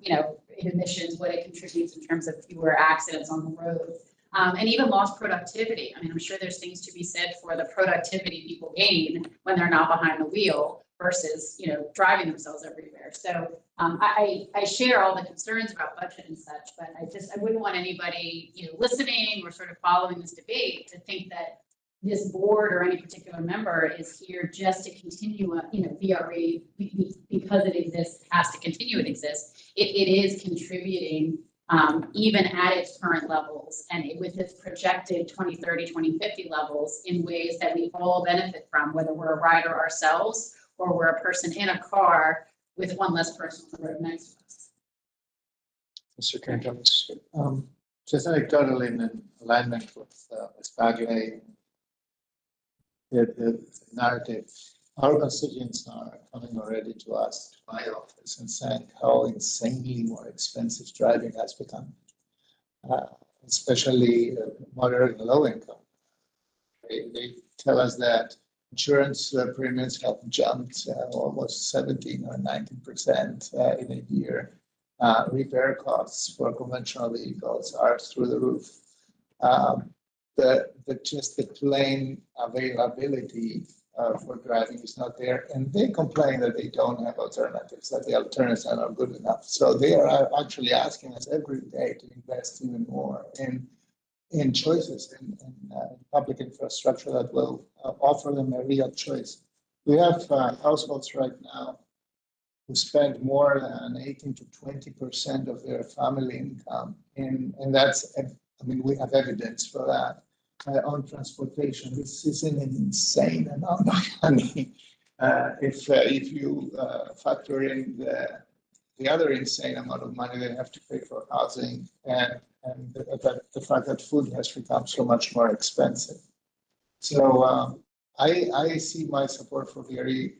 emissions, what it contributes in terms of fewer accidents on the road, and even lost productivity. I'm sure there's things to be said for the productivity people gain when they're not behind the wheel versus, you know, driving themselves everywhere. So I share all the concerns about budget and such, but I wouldn't want anybody, you know, listening or sort of following this debate to think that this board or any particular member is here just to continue, you know, VRE because it exists, has to continue to exist. It is contributing even at its current levels and with its projected 2030, 2050 levels in ways that we all benefit from, whether we're a rider ourselves or we're a person in a car with one less person on the road next to us.
Mr. Karen-Jones.
Just anecdotally in alignment with Ms. Bagley, the narrative, our constituents are coming already to us, to my office, and saying how insanely more expensive driving has become, especially moderate and low income. They tell us that insurance premiums have jumped almost 17 or 19% in a year. Repair costs for conventional vehicles are through the roof. Just the plain availability for driving is not there, and they complain that they don't have alternatives, that the alternatives are not good enough. So they are actually asking us every day to invest even more in choices in public infrastructure that will offer them a real choice. We have households right now who spend more than 18 to 20% of their family income, and that's, I mean, we have evidence for that. On transportation, this is an insane amount of money. If you factor in the other insane amount of money they have to pay for housing and the fact that food has become so much more expensive. So I see my support for VRE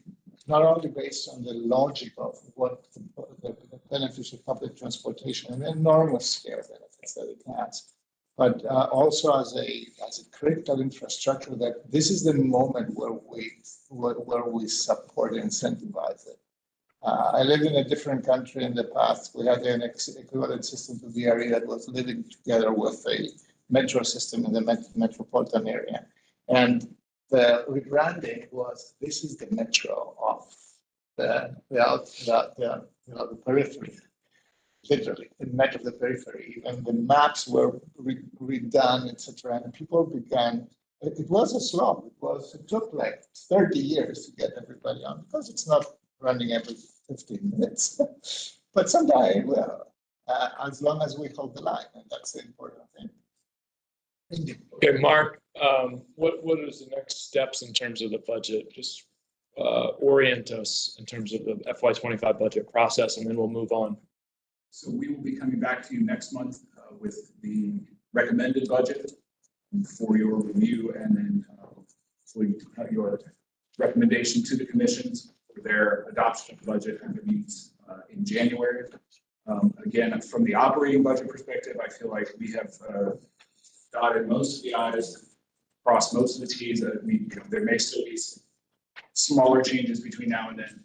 not only based on the logic of what the benefits of public transportation and the enormous scale benefits that it has, but also as a critical infrastructure, that this is the moment where we support and incentivize it. I lived in a different country in the past. We had an equivalent system to VRE that was living together with a metro system in the metropolitan area. And the rebranding was, this is the metro of the periphery. Literally, the metro of the periphery, and the maps were redone, etc. And people began. It was a slog. It took like 30 years to get everybody on because it's not running every 15 minutes. But someday it will, as long as we hold the line, and that's the important thing.
Okay, Mark, what is the next steps in terms of the budget? Just orient us in terms of the FY25 budget process, and then we'll move on.
So we will be coming back to you next month with the recommended budget for your review, and then your recommendation to the commissions for their adoption of the budget and the meetings in January. Again, from the operating budget perspective, I feel like we have dotted most of the i's, crossed most of the t's. There may still be some smaller changes between now and then,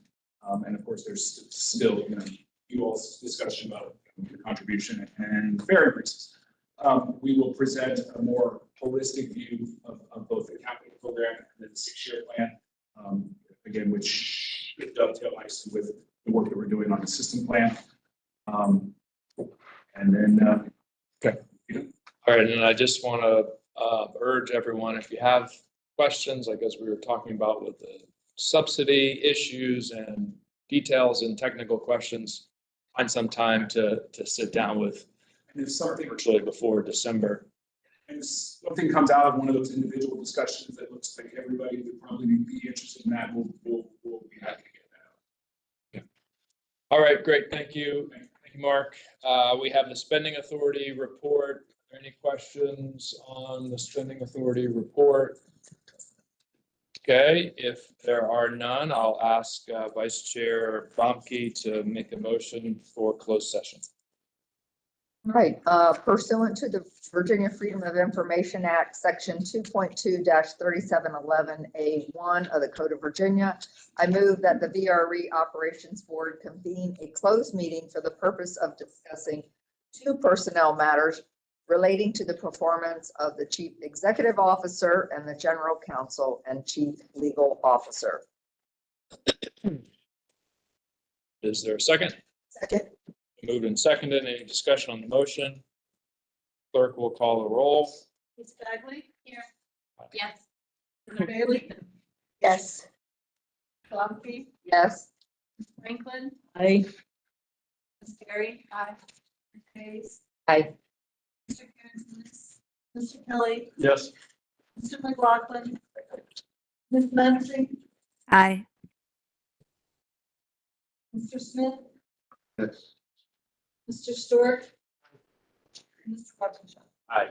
and of course, there's still you all's discussion about your contribution and fare increases. We will present a more holistic view of both the capital program and the 6-year plan, again, which dovetail nicely with the work that we're doing on the system plan. And then,
okay. All right, and I just want to urge everyone, if you have questions, like as we were talking about with the subsidy issues and details and technical questions, find some time to sit down with,
and if something
virtually before December.
And if something comes out of one of those individual discussions that looks like everybody would probably be interested in that, we'll be happy to get that out.
Yeah. All right, great. Thank you. Thank you, Mark. We have the spending authority report. Are there any questions on the spending authority report? Okay, if there are none, I'll ask Vice Chair Bomke to make a motion for closed session.
Right, pursuant to the Virginia Freedom of Information Act, Section 2.2-3711A1 of the Code of Virginia, I move that the VRE Operations Board convene a closed meeting for the purpose of discussing 2 personnel matters relating to the performance of the Chief Executive Officer and the General Counsel and Chief Legal Officer.
Is there a second?
Second.
Moved and seconded. Any discussion on the motion? Clerk will call the roll.
Ms. Bagley? Here.
Yes.
Ms. Bailey?
Yes.
Palombi?
Yes.
Ms. Franklin?
I,
Ms. Terry? Aye. Ms. Hayes?
Aye.
Mr. Kansas? Mr. Kelly?
Yes.
Mr. McLaughlin? Ms. Mency?
Aye.
Mr. Smith?
Yes.
Mr. Stewart? And Mr. Buckingham?
Aye.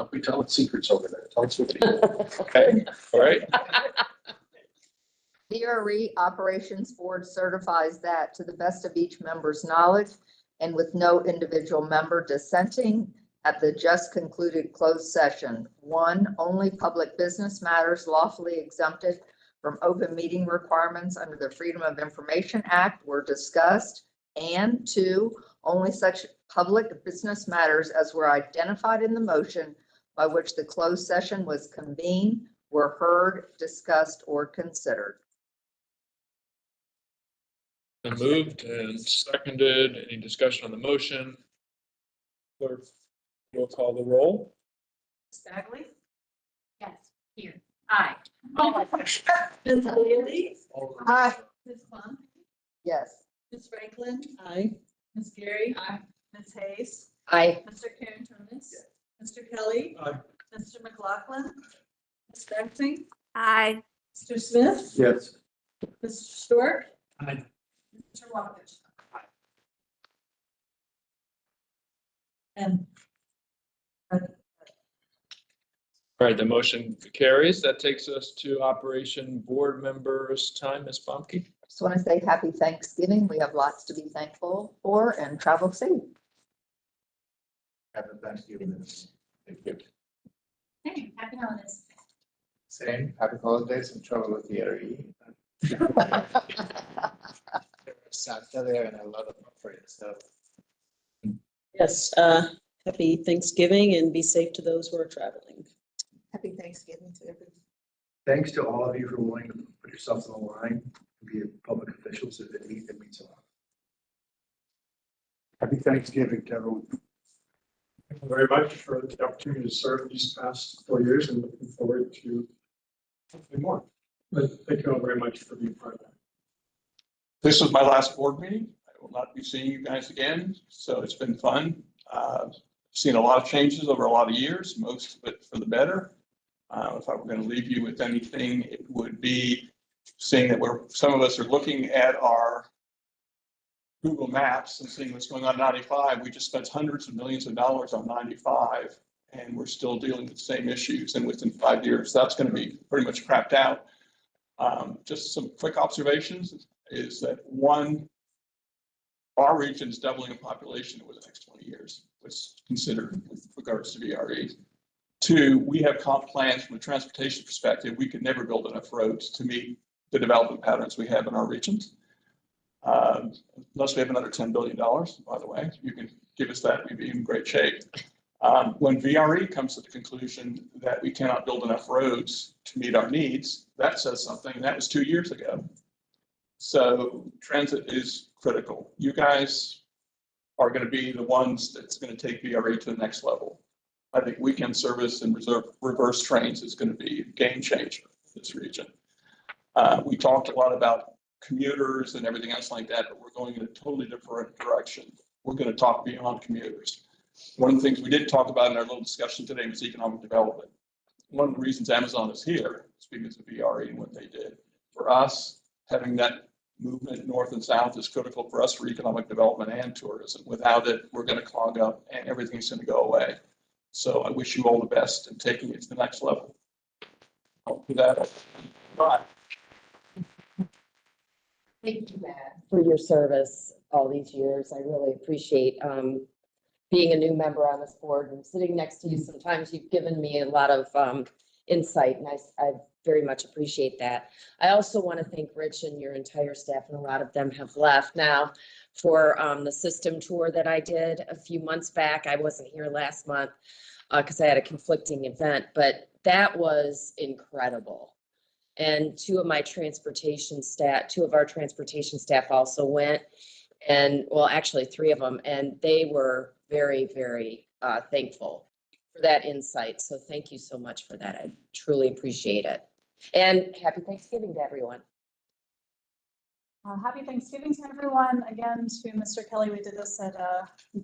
Don't be telling secrets over there. Tell us what it is.
Okay, all right.
VRE Operations Board certifies that to the best of each member's knowledge and with no individual member dissenting at the just concluded closed session. 1, only public business matters lawfully exempted from open meeting requirements under the Freedom of Information Act were discussed. And 2, only such public business matters as were identified in the motion by which the closed session was convened were heard, discussed, or considered.
Been moved and seconded. Any discussion on the motion? Clerk will call the roll.
Bagley?
Yes, here. Aye.
Ms. Haley?
Hi.
Ms. Plum?
Yes.
Ms. Franklin? Aye. Ms. Gary? Aye. Ms. Hayes?
Aye.
Mr. Karen Thomas? Mr. Kelly?
Aye.
Mr. McLaughlin? Ms. Benson?
Aye.
Mr. Smith?
Yes.
Mr. Stork?
Aye.
Mr. Watkins? And
All right, the motion carries. That takes us to Operation Board Members time. Ms. Bomke.
Just want to say happy Thanksgiving. We have lots to be thankful for and travel safe.
Happy Thanksgiving. Thank you.
Hey, happy holidays.
Same, happy holidays and travel with VRE. Santa there and a lot of offerings, so.
yes, happy Thanksgiving and be safe to those who are traveling.
Happy Thanksgiving to everyone.
Thanks to all of you for willing to put yourselves on the line and be public officials. It means a lot.
Happy Thanksgiving to everyone. Thank you very much for the opportunity to serve these past 4 years and looking forward to hopefully more. But thank you all very much for being part of that.
This is my last board meeting. I will not be seeing you guys again, so it's been fun. Seen a lot of changes over a lot of years, most of it for the better. If I were going to leave you with anything, it would be seeing that some of us are looking at our Google Maps and seeing what's going on 95. We just spent hundreds of millions of dollars on 95, and we're still dealing with the same issues. And within 5 years, that's going to be pretty much crapped out. Just some quick observations is that 1, our region is doubling in population over the next 20 years, what's considered with regards to VRE. 2, we have comp plans from a transportation perspective. We could never build enough roads to meet the development patterns we have in our regions. Unless we have another $10 billion, by the way, you can give us that, we'd be in great shape. When VRE comes to the conclusion that we cannot build enough roads to meet our needs, that says something, and that was 2 years ago. So transit is critical. You guys are going to be the ones that's going to take VRE to the next level. I think weekend service and reverse trains is going to be a game changer in this region. We talked a lot about commuters and everything else like that, but we're going in a totally different direction. We're going to talk beyond commuters. One of the things we didn't talk about in our little discussion today was economic development. One of the reasons Amazon is here is because of VRE and what they did. For us, having that movement north and south is critical for us for economic development and tourism. Without it, we're going to clog up and everything's going to go away. So I wish you all the best in taking it to the next level. I'll do that. Bye.
Thank you, Matt, for your service all these years. I really appreciate being a new member on this board and sitting next to you. Sometimes you've given me a lot of insight, and I very much appreciate that. I also want to thank Rich and your entire staff, and a lot of them have left now, for the system tour that I did a few months back. I wasn't here last month because I had a conflicting event, but that was incredible. And two of our transportation staff also went, and well, actually 3 of them, and they were very, very thankful for that insight. So thank you so much for that. I truly appreciate it. And happy Thanksgiving to everyone.
Happy Thanksgiving to everyone. Again, to Mr. Kelly, we did this at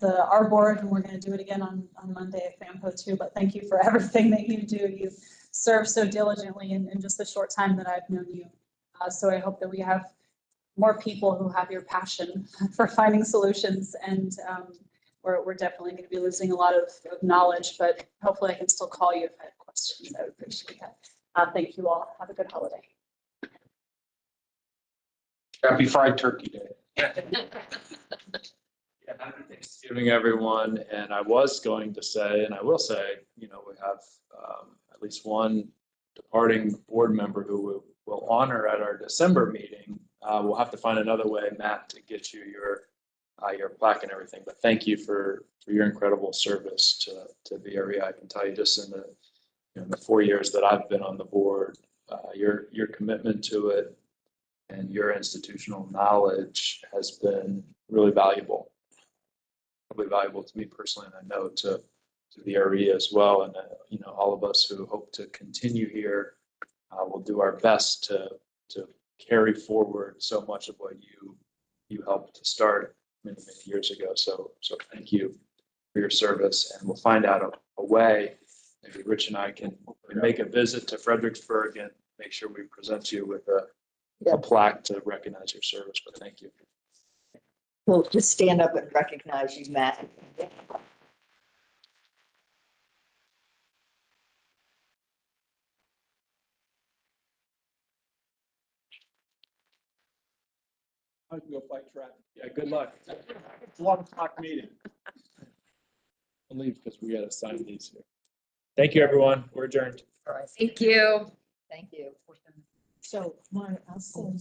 our board, and we're going to do it again on Monday at FAMPO too. But thank you for everything that you do. You serve so diligently in just the short time that I've known you. So I hope that we have more people who have your passion for finding solutions and we're definitely going to be losing a lot of knowledge, but hopefully I can still call you if I have questions. I would appreciate that. Thank you all. Have a good holiday.
Happy Fried Turkey Day.
Yeah, happy Thanksgiving, everyone. And I was going to say, and I will say, we have at least one departing board member who we'll honor at our December meeting. We'll have to find another way, Matt, to get you your plaque and everything. But thank you for your incredible service to VRE. I can tell you just in the 4 years that I've been on the board, your commitment to it and your institutional knowledge has been really valuable. Probably valuable to me personally, and I know to VRE as well. And all of us who hope to continue here will do our best to carry forward so much of what you helped to start many years ago. So thank you for your service, and we'll find out a way. Maybe Rich and I can make a visit to Fredericksburg and make sure we present you with a plaque to recognize your service. But thank you.
We'll just stand up and recognize you, Matt.
I can go fight traffic.
Yeah, good luck.
It's a 1 o'clock meeting.
I'll leave because we got to sign these here. Thank you, everyone. We're adjourned.
Thank you.
Thank you.
So, Mark, I'll send